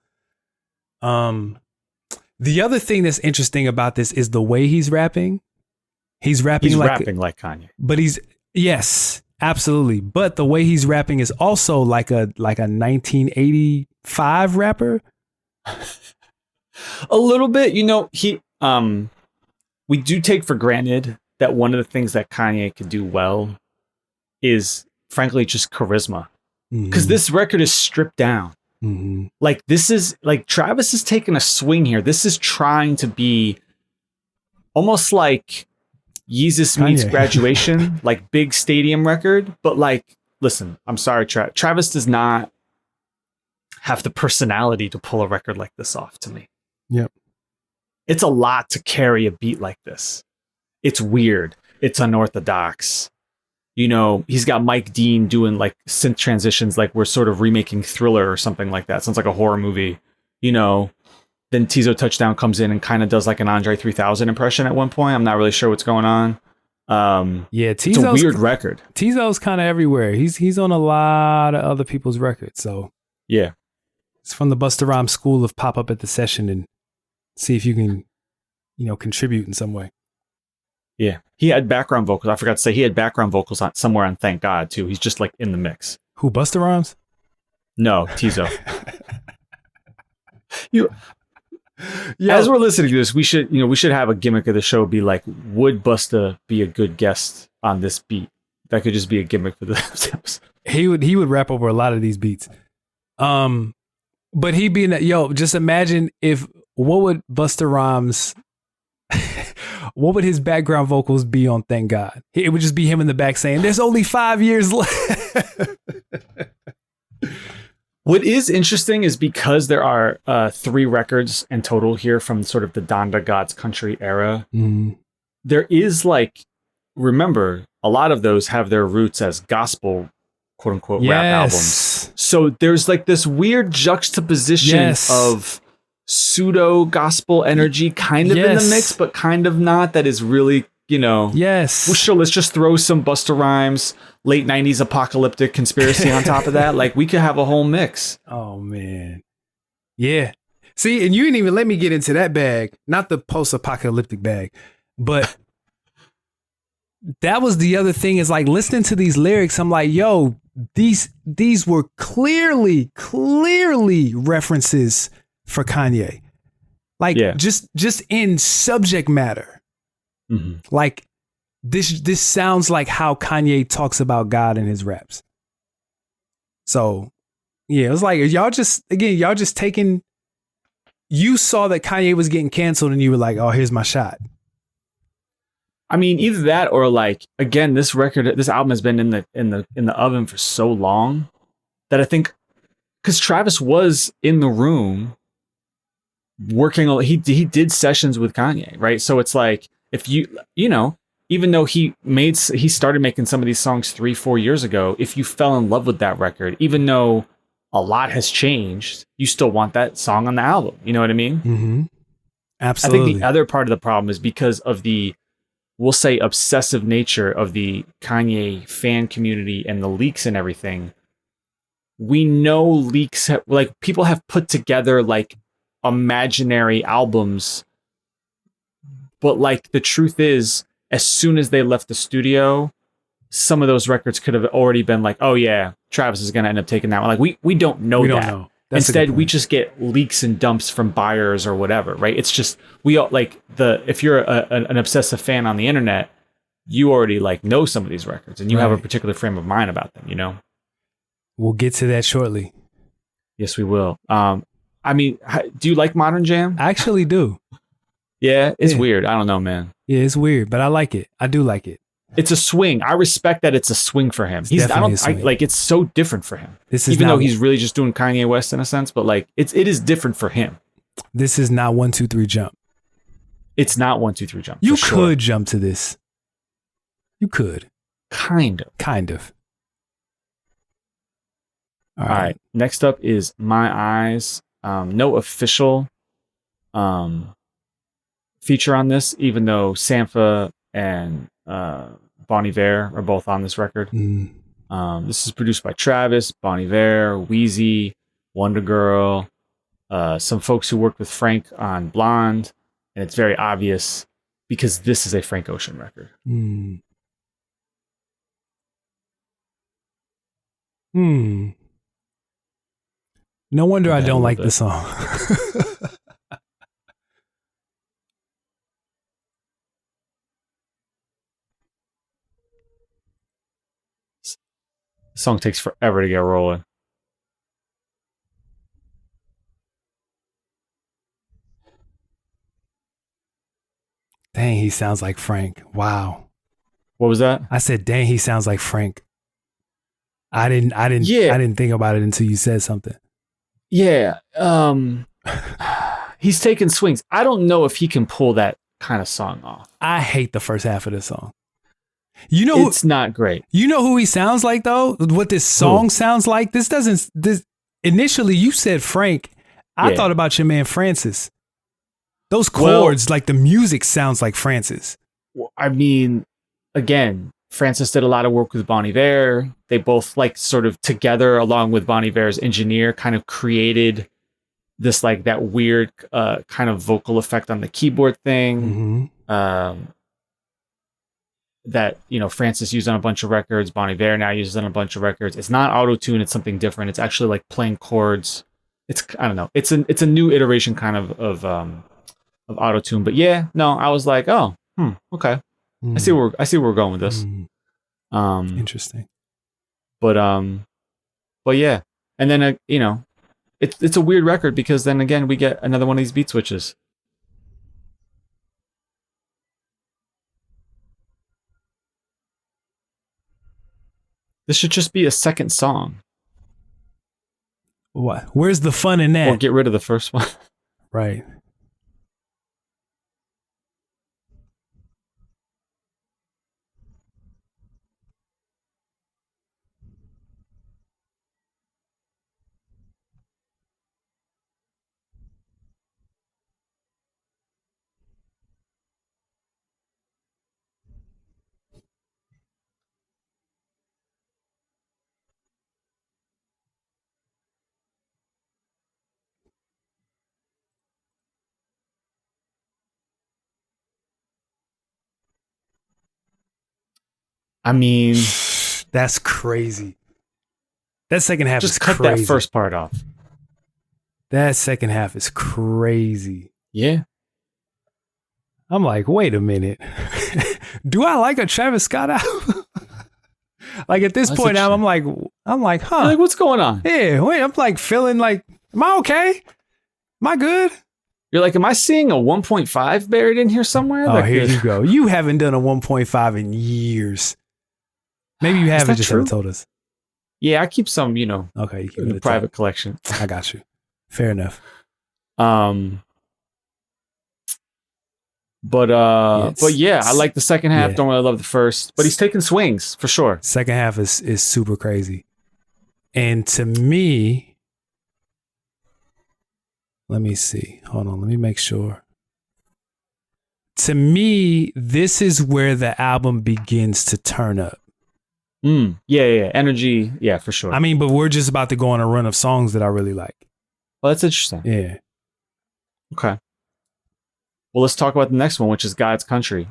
The other thing that's interesting about this is the way he's rapping. He's rapping like
Kanye.
But yes, absolutely. But the way he's rapping is also like a 1985 rapper.
A little bit, we do take for granted that one of the things that Kanye could do well is, frankly, just charisma. Because this record is stripped down. Like, this is, like, Travis is taking a swing here. This is trying to be almost like Yeezus meets Graduation, like big stadium record. But, like, listen, I'm sorry, Travis does not have the personality to pull a record like this off to me.
Yep.
It's a lot to carry a beat like this. It's weird. It's unorthodox. He's got Mike Dean doing like synth transitions, like we're sort of remaking Thriller or something like that. Sounds like a horror movie. Then Tizo Touchdown comes in and kind of does like an Andre 3000 impression at one point. I'm not really sure what's going on.
Tizo's,
it's a weird record.
Tizo's kind of everywhere. He's on a lot of other people's records. So
yeah,
it's from the Busta Rhymes school of pop up at the session and see if you can, contribute in some way.
Yeah, he had background vocals. I forgot to say he had background vocals somewhere on Thank God too. He's just like in the mix.
Who, Busta Rhymes?
No, Tizo. As we're listening to this, we should have a gimmick of the show be like, would Busta be a good guest on this beat? That could just be a gimmick for this episode.
He would rap over a lot of these beats. But he being just imagine what would Busta Rhymes What would his background vocals be on Thank God? It would just be him in the back saying, "There's only 5 years left."
What is interesting is because there are 3 records in total here from sort of the Donda God's Country era. There is like, remember, a lot of those have their roots as gospel, quote unquote, rap albums. So there's like this weird juxtaposition of pseudo gospel energy kind of in the mix, but kind of not. That is really, well, sure, let's just throw some Busta Rhymes, late 90s apocalyptic conspiracy on top of that. Like, we could have a whole mix.
Oh, man. Yeah. See, and you didn't even let me get into that bag, not the post-apocalyptic bag, but that was the other thing, is like listening to these lyrics. I'm like, yo, these were clearly references for Kanye. Like, just in subject matter. Like, this sounds like how Kanye talks about God in his raps. So, yeah, it was like, y'all just taking, you saw that Kanye was getting canceled and you were like, oh, here's my shot.
I mean, either that or like, again, this album has been in the oven for so long that I think, because Travis was in the room working on, he did sessions with Kanye, right? So it's like, if even though he started making some of these songs 3-4 years ago, if you fell in love with that record, even though a lot has changed, you still want that song on the album. You know what I mean?
Absolutely.
I think the other part of the problem is because of the, we'll say, obsessive nature of the Kanye fan community and the leaks and everything. We know leaks, like, people have put together like imaginary albums, but like, the truth is, as soon as they left the studio, some of those records could have already been like, oh yeah, Travis is going to end up taking that one. Like, we don't know that. Don't know. Instead, we just get leaks and dumps from buyers or whatever, right? It's just, we all like if you're an obsessive fan on the internet, you already like know some of these records and you have a particular frame of mind about them,
We'll get to that shortly.
Yes, we will. I mean, do you like modern jam?
I actually do.
Yeah, it's weird. I don't know, man.
Yeah, it's weird, but I like it. I do like it.
It's a swing. I respect that it's a swing for him. It's so different for him. Even though he's really just doing Kanye West in a sense, but like, it is different for him.
This is not 1, 2, 3 jump.
It's not 1, 2, 3 jump.
You could jump to this. You could.
Kind of. All right. Next up is My Eyes. No official feature on this, even though Sampha and Bon Iver are both on this record. This is produced by Travis, Bon Iver, Wheezy, Wonder Girl, some folks who worked with Frank on Blonde, and it's very obvious because this is a Frank Ocean record.
No wonder I don't like the song.
The song takes forever to get rolling.
Dang, he sounds like Frank. Wow.
What was that?
I said, dang, he sounds like Frank. I didn't think about it until you said something.
Yeah. He's taking swings. I don't know if he can pull that kind of song off.
I hate the first half of the song. It's
not great.
You know who he sounds like though? What this song sounds like? Initially you said Frank. I thought about your man Francis. Those chords, like the music sounds like Francis.
I mean, again, Francis did a lot of work with Bon Iver. They both like sort of together, along with Bon Iver's engineer, kind of created this like that weird kind of vocal effect on the keyboard thing. That, Francis used on a bunch of records. Bon Iver now uses on a bunch of records. It's not auto-tune. It's something different. It's actually like playing chords. I don't know. It's a new iteration kind of auto-tune. But yeah, no, I was like, oh, okay. I see where we're going with this.
Interesting.
But yeah. And then, it's a weird record because then again, we get another one of these beat switches. This should just be a second song.
What? Where's the fun in that?
Or get rid of the first one.
Right.
I mean,
that's crazy. That second half
just
is
cut
crazy.
that first part off.
That second half is crazy.
Yeah.
I'm like, wait a minute. Do I like a Travis Scott album? Like at this point now, I'm like, huh?
You're like, what's going on?
Yeah, wait, I'm like feeling like, am I okay? Am I good?
You're like, am I seeing a 1.5 buried in here somewhere?
Oh, here you go. You haven't done a 1.5 in years. Maybe you haven't, just haven't told us.
Yeah, I keep some,
okay, you keep
in
it
a private collection.
I got you. Fair enough.
But yeah, I like the second half. Yeah. Don't really love the first, but he's taking swings for sure.
Second half is super crazy. And to me, let me see. Hold on. Let me make sure. To me, this is where the album begins to turn up.
Yeah. Energy. Yeah, for sure.
I mean, but we're just about to go on a run of songs that I really like.
Well, that's interesting.
Yeah.
Okay. Well, let's talk about the next one, which is God's Country.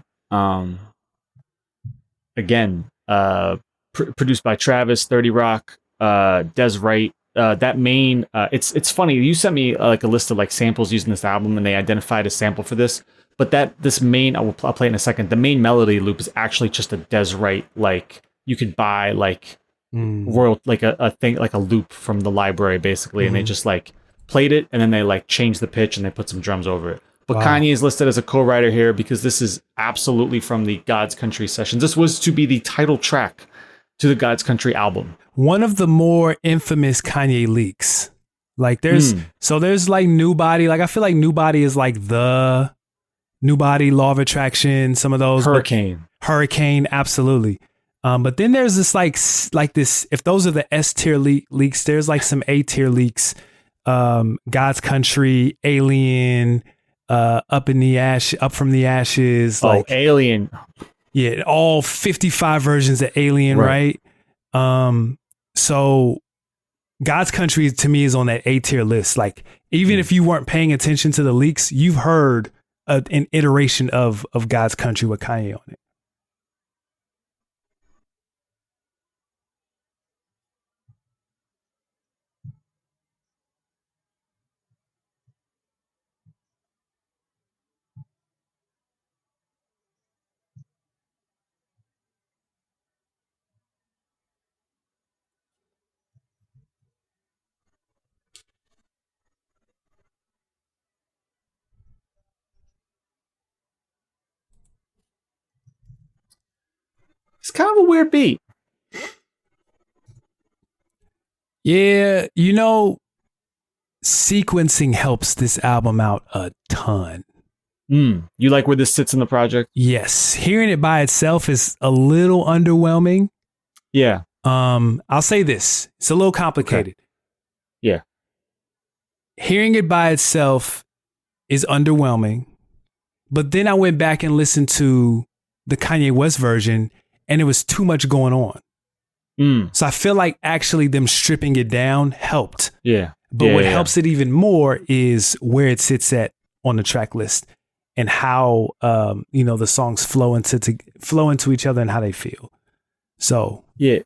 Again, produced by Travis, 30 Rock, Des Wright. That main, it's funny. You sent me like a list of like samples using this album, and they identified a sample for this. But this main, I'll play it in a second. The main melody loop is actually just a Des Wright, like you could buy like royal, like a thing, like a loop from the library, basically, and they just like played it, and then they like changed the pitch and they put some drums over it. But wow. Kanye is listed as a co-writer here because this is absolutely from the God's Country sessions. This was to be the title track to the God's Country album.
One of the more infamous Kanye leaks. Like there's like New Body. Like I feel like New Body is like the New Body, Law of Attraction, some of those. Hurricane, absolutely. But then there's this like this, if those are the S tier leaks, there's like some A tier leaks. God's Country, Alien, up from the ashes.
Oh,
like
Alien.
Yeah, all 55 versions of Alien, right? So God's Country to me is on that A tier list. Like even if you weren't paying attention to the leaks, you've heard an iteration of God's Country with Kanye on it.
It's kind of a weird beat.
Yeah, sequencing helps this album out a ton.
You like where this sits in the project?
Yes. Hearing it by itself is a little underwhelming.
Yeah.
I'll say this. It's a little complicated.
Okay. Yeah.
Hearing it by itself is underwhelming. But then I went back and listened to the Kanye West version, and it was too much going on. So I feel like actually them stripping it down helped.
Yeah.
But what helps it even more is where it sits at on the track list and how the songs flow into each other and how they feel. So
yeah,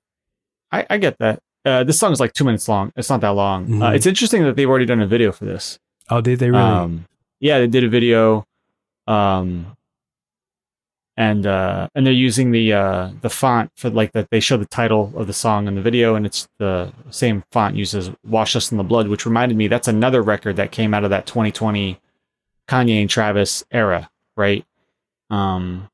I get that. This song is like 2 minutes long. It's not that long. It's interesting that they've already done a video for this.
Oh, did they really?
Yeah, they did a video. And they're using the font for like that. They show the title of the song in the video, and it's the same font used as "Wash Us in the Blood," which reminded me that's another record that came out of that 2020 Kanye and Travis era, right? So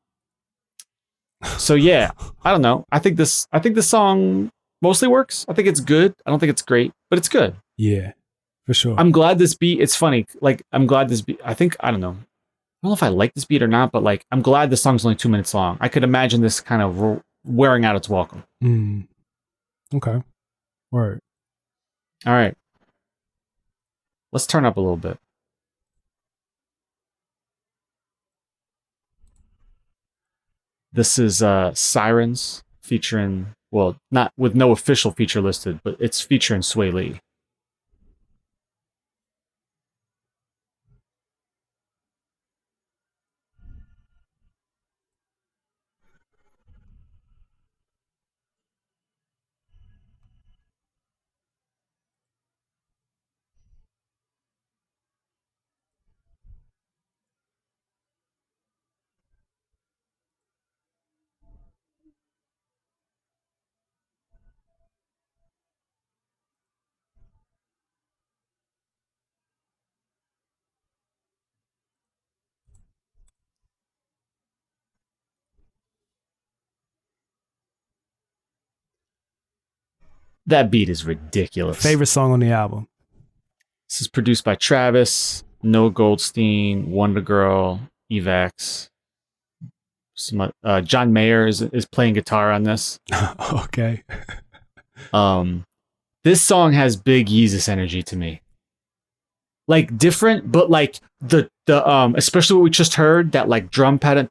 yeah, I don't know. I think this song mostly works. I think it's good. I don't think it's great, but it's good.
Yeah, for sure.
I'm glad this beat. It's funny. Like I'm glad this beat. I don't know. I don't know if I like this beat or not, but like I'm glad the song's only 2 minutes long. I could imagine this kind of wearing out its welcome.
Okay. Word.
All right. Let's turn up a little bit. This is Sirens featuring, well, not with no official feature listed, but it's featuring Sway Lee. That beat is ridiculous.
Favorite song on the album?
This is produced by Travis, Noah Goldstein, Wonder Girl, Evax. John Mayer is playing guitar on this.
Okay.
This song has big Yeezus energy to me. Like different, but like the especially what we just heard, that like drum pattern,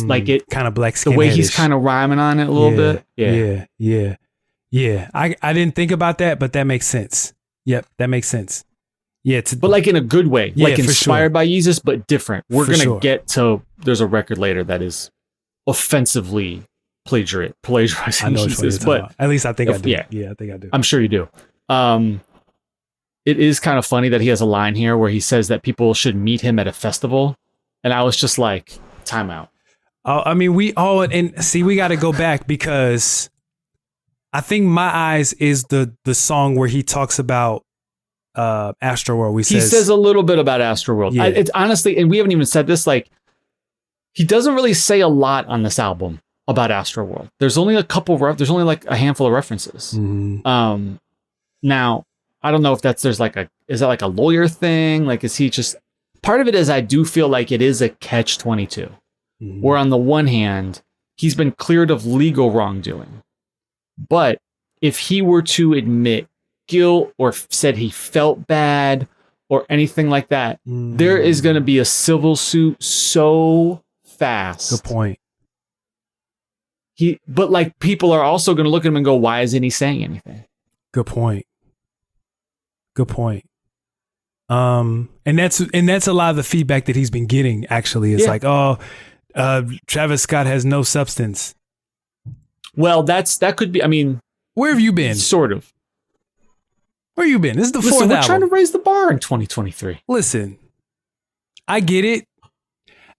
like it
kind of black.
The way he's kind of rhyming on it a little bit.
Yeah. I didn't think about that, but that makes sense. Yep, that makes sense. Yeah,
but like in a good way, like inspired by Yeezus, but different. We're gonna get to. There's a record later that is offensively plagiarizing Yeezus, but
at least I think I do.
Yeah,
I think I do.
I'm sure you do. It is kind of funny that he has a line here where he says that people should meet him at a festival, and I was just like, time out.
I mean, we got to go back because I think My Eyes is the song where he talks about Astroworld. He says
a little bit about Astroworld. Yeah. It's honestly, and we haven't even said this, like, he doesn't really say a lot on this album about Astroworld. There's only there's only like a handful of references.
Mm-hmm.
Now, I don't know if is that like a lawyer thing? Like, is he just, part of it is I do feel like it is a catch-22, where on the one hand, he's been cleared of legal wrongdoing. But if he were to admit guilt or said he felt bad or anything like that, there is going to be a civil suit so fast.
Good point.
But like people are also going to look at him and go, why isn't he saying anything?
Good point. And that's a lot of the feedback that he's been getting, actually. It's like, Travis Scott has no substance.
Well, that could be, I mean,
where have you been?
Sort of.
Where you been? This is the fourth album.
We're trying to raise the bar in 2023.
Listen, I get it.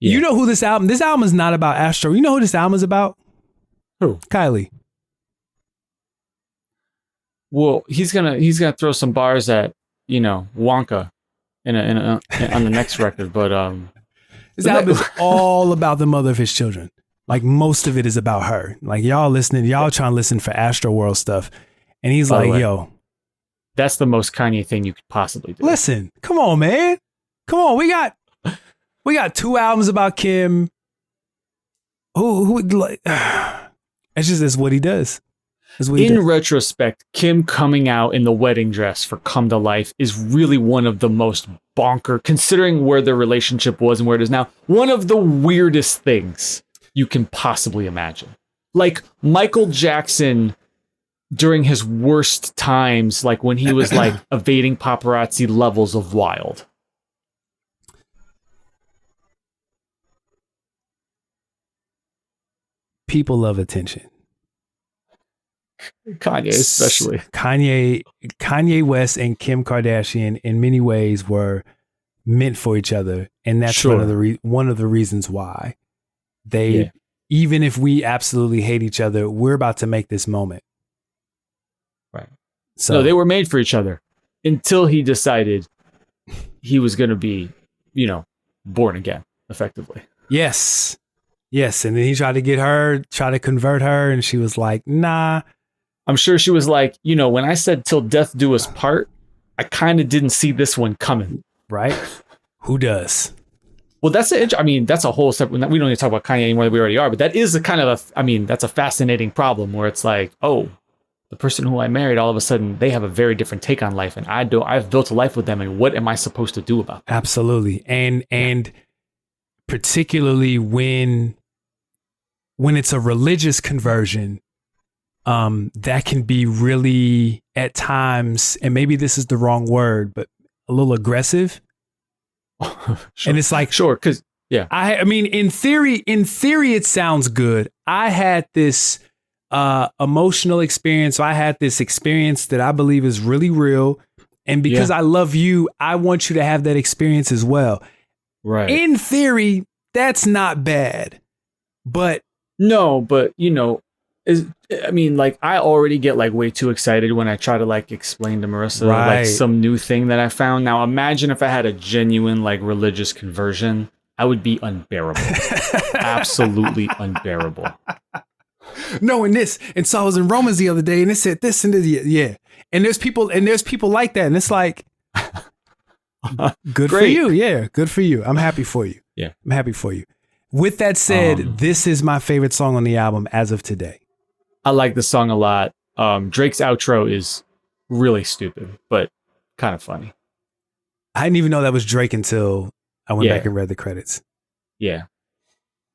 Yeah. You know who this album is not about Astro. You know who this album is about?
Who?
Kylie.
Well, he's gonna throw some bars at, Wonka on the next record, but
this album is all about the mother of his children. Like most of it is about her. Like y'all trying to listen for Astroworld stuff, and he's like, "Yo,
that's the most Kanye thing you could possibly do."
Listen, come on, man, come on. We got 2 albums about Kim. Who like? It's what he does.
In retrospect, Kim coming out in the wedding dress for Come to Life is really one of the most bonker, considering where their relationship was and where it is now, one of the weirdest things you can possibly imagine. Like Michael Jackson during his worst times, like when he was like evading paparazzi levels of wild.
People love attention.
Kanye especially.
Kanye West and Kim Kardashian in many ways were meant for each other, and that's one of the reasons why even if we absolutely hate each other, we're about to make this moment.
Right. So no, they were made for each other until he decided he was going to be, born again, effectively.
Yes. And then he tried to convert her, and she was like, nah.
I'm sure she was like, when I said "till death do us part," I kind of didn't see this one coming.
Right? Who does?
Well, that's a whole separate. We don't need to talk about Kanye anymore than we already are. But that is that's a fascinating problem where it's like, oh, the person who I married, all of a sudden, they have a very different take on life, and I've built a life with them, and what am I supposed to do about that?
Absolutely, and particularly when it's a religious conversion, that can be really at times, and maybe this is the wrong word, but a little aggressive.
Sure.
And it's like,
sure, because
I mean, in theory, it sounds good. I had this emotional experience. So I had this experience that I believe is really real, and because I love you, I want you to have that experience as well.
Right.
In theory, that's not bad, but
no, but I already get like way too excited when I try to like explain to Marissa like some new thing that I found. Now imagine if I had a genuine like religious conversion, I would be unbearable. Absolutely unbearable.
No, and so I was in Romans the other day and it said this and this, and there's people like that, and it's like, good for you. Yeah, good for you. I'm happy for you.
Yeah,
I'm happy for you. With that said, this is my favorite song on the album as of today.
I like the song a lot. Drake's outro is really stupid, but kind of funny.
I didn't even know that was Drake until I went back and read the credits.
Yeah.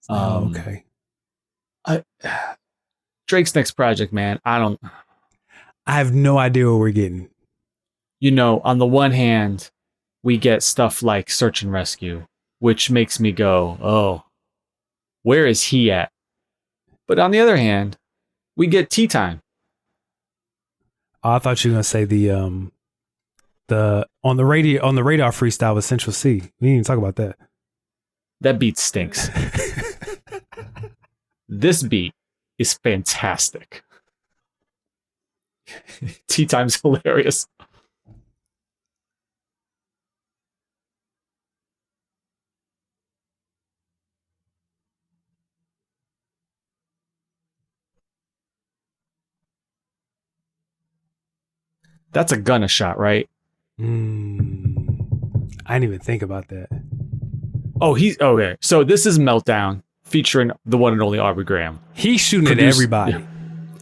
Okay.
Drake's next project, man. I
have no idea what we're getting.
On the one hand, we get stuff like Search and Rescue, which makes me go, oh, where is he at? But on the other hand, we get Tea Time.
Oh, I thought you were gonna say the on the radar freestyle with Central C. We didn't even talk about that.
That beat stinks. This beat is fantastic. Tea Time's hilarious. That's a Gunna shot, right?
I didn't even think about that.
Oh, he's okay. So this is Meltdown featuring the one and only Aubrey Graham.
He's shooting at everybody. Yeah.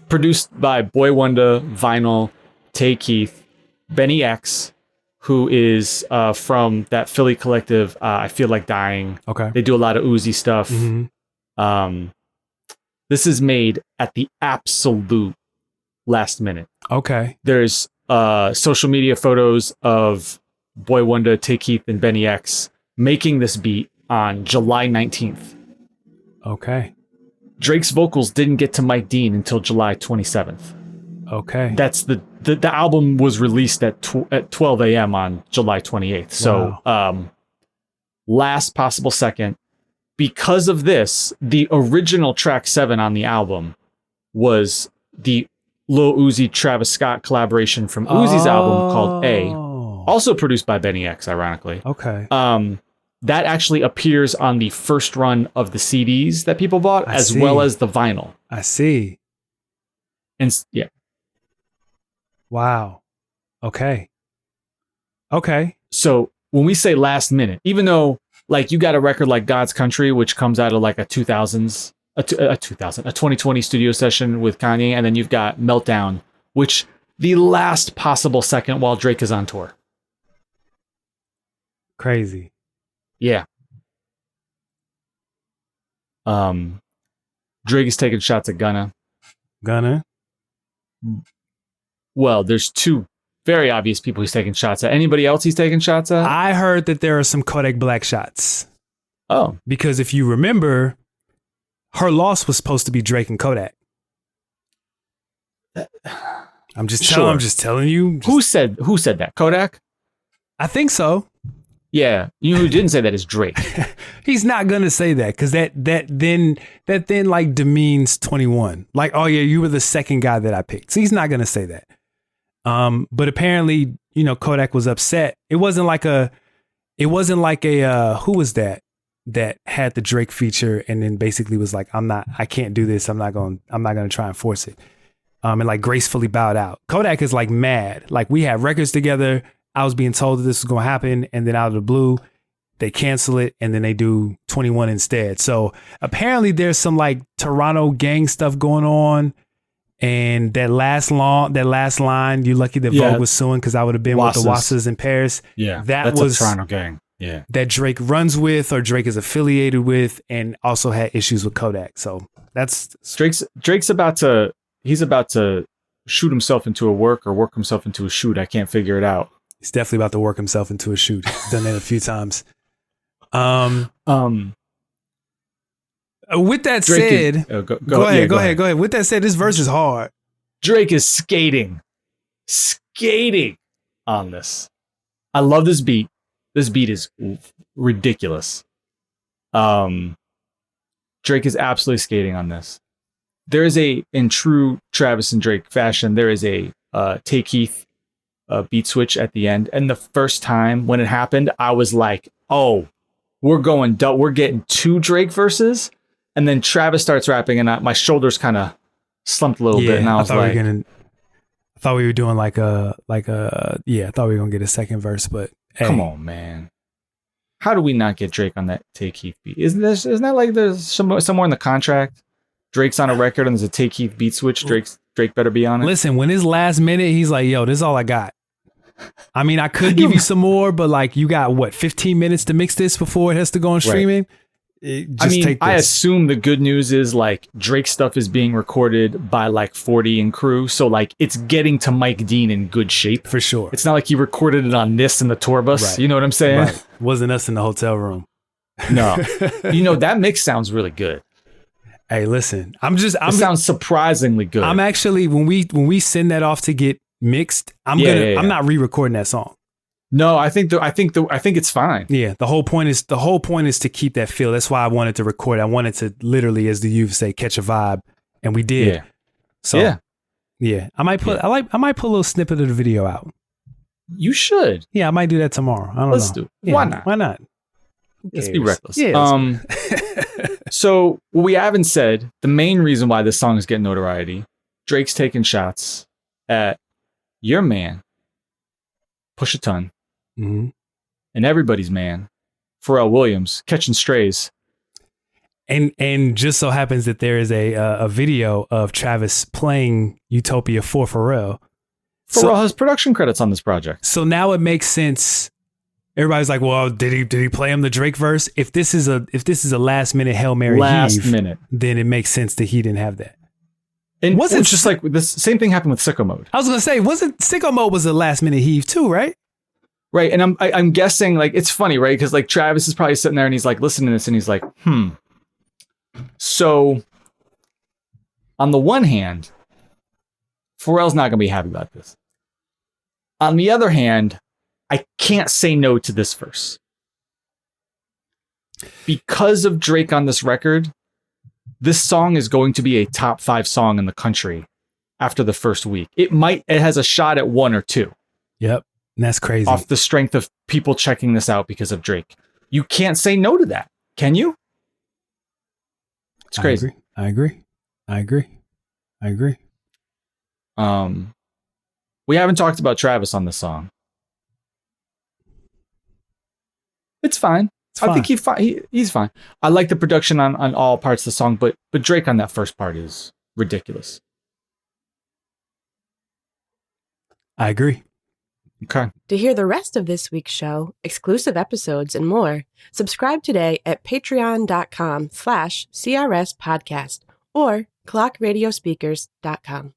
Produced by Boy Wonder, Vinyl, Tay Keith, Benny X, who is from that Philly collective, I Feel Like Dying.
Okay.
They do a lot of Uzi stuff.
Mm-hmm.
This is made at the absolute last minute.
Okay.
There's social media photos of Boy Wonder, Tay Keith, and Benny X making this beat on July 19th.
Okay.
Drake's vocals didn't get to Mike Dean until July 27th.
Okay.
That's the album was released at 12 a.m. on July 28th. So, last possible second. Because of this, the original track 7 on the album was the Lil Uzi Travis Scott collaboration from Uzi's album called A, also produced by Benny X, ironically.
Okay.
That actually appears on the first run of the CDs that people bought, as well as the vinyl.
I see.
And yeah.
Wow. Okay. Okay.
So when we say last minute, even though like you got a record like God's Country, which comes out of like a 2020 studio session with Kanye, and then you've got Meltdown, which the last possible second while Drake is on tour.
Crazy.
Yeah. Drake is taking shots at Gunna. Well, there's two very obvious people he's taking shots at. Anybody else he's taking shots at?
I heard that there are some Kodak Black shots.
Oh.
Because if you remember, her loss was supposed to be Drake and Kodak. I'm just telling you.
Who said that? Kodak?
I think so.
Yeah, you know who didn't say that is Drake.
He's not gonna say that because that then like demeans 21. Like, oh yeah, you were the second guy that I picked. So he's not gonna say that. But apparently, Kodak was upset. It wasn't like a who was that had the Drake feature and then basically was like, I can't do this. I'm not gonna try and force it. and like gracefully bowed out. Kodak is like mad. Like we had records together. I was being told that this was going to happen. And then out of the blue, they cancel it and then they do 21 instead. So apparently there's some like Toronto gang stuff going on. And that last line, you're lucky that Vogue was suing because I would have been with the Wassas in Paris.
Yeah,
that's
a Toronto gang. Yeah, that
Drake runs with or Drake is affiliated with, and also had issues with Kodak. So that's
Drake's about to shoot himself into a work or work himself into a shoot. I can't figure it out.
He's definitely about to work himself into a shoot. He's done that a few times. With that said, go ahead. With that said, this verse is hard.
Drake is skating on this. I love this beat. This beat is ridiculous. Drake is absolutely skating on this. There is in true Travis and Drake fashion, there is a Take Heath beat switch at the end. And the first time when it happened, I was like, oh, we're getting 2 Drake verses. And then Travis starts rapping, and my shoulders kind of slumped a little bit, and I was like,
I thought we were doing I thought we were gonna get a second verse, but hey.
Come on, man, how do we not get Drake on that Take Heath beat? Isn't that like there's somewhere in the contract, Drake's on a record and there's a Take Heath beat switch? Drake better be on it.
Listen, when his last minute, he's like, "Yo, this is all I got." I mean, I could give you some more, but like, you got what 15 minutes to mix this before it has to go on streaming. Right.
I assume the good news is like Drake stuff is being recorded by like 40 and crew. So like it's getting to Mike Dean in good shape.
For sure.
It's not like he recorded it on this in the tour bus. Right. You know what I'm saying? Right.
Wasn't us in the hotel room.
No. That mix sounds really good.
Hey, listen,
it sounds surprisingly good.
I'm actually, when we send that off to get mixed, I'm not re-recording that song.
No, I think it's fine.
Yeah, the whole point is to keep that feel. That's why I wanted to record. I wanted to literally, as the youth say, catch a vibe, and we did.
Yeah.
So yeah, I might put a little snippet of the video out.
You should.
Yeah, I might do that tomorrow. I don't know.
Let's do it.
Yeah,
why not?
Why not?
Let's be reckless.
Yeah.
So what we haven't said, the main reason why this song is getting notoriety, Drake's taking shots at your man, Push a Ton.
Mm-hmm.
And everybody's man, Pharrell Williams, catching strays.
And just so happens that there is a video of Travis playing Utopia for Pharrell.
Pharrell has production credits on this project.
So now it makes sense. Everybody's like, well, did he play him the Drake verse? If this is a last minute Hail Mary heave, then it makes sense that he didn't have that.
And it's just like this same thing happened with Sicko Mode.
I was gonna say, Sicko Mode was a last minute heave too, right?
Right, and I'm guessing, like, it's funny, right? Because like Travis is probably sitting there and he's like listening to this and he's like, So on the one hand, Pharrell's not gonna be happy about this. On the other hand, I can't say no to this verse. Because of Drake on this record, this song is going to be a top 5 song in the country after the first week. It has a shot at 1 or 2.
Yep. And that's crazy.
Off the strength of people checking this out because of Drake. You can't say no to that. Can you? It's crazy.
I agree.
We haven't talked about Travis on this song. It's fine. I think he's fine. I like the production on all parts of the song, but Drake on that first part is ridiculous.
I agree.
Okay.
To hear the rest of this week's show, exclusive episodes, and more, subscribe today at patreon.com/CRS podcast or clockradiospeakers.com.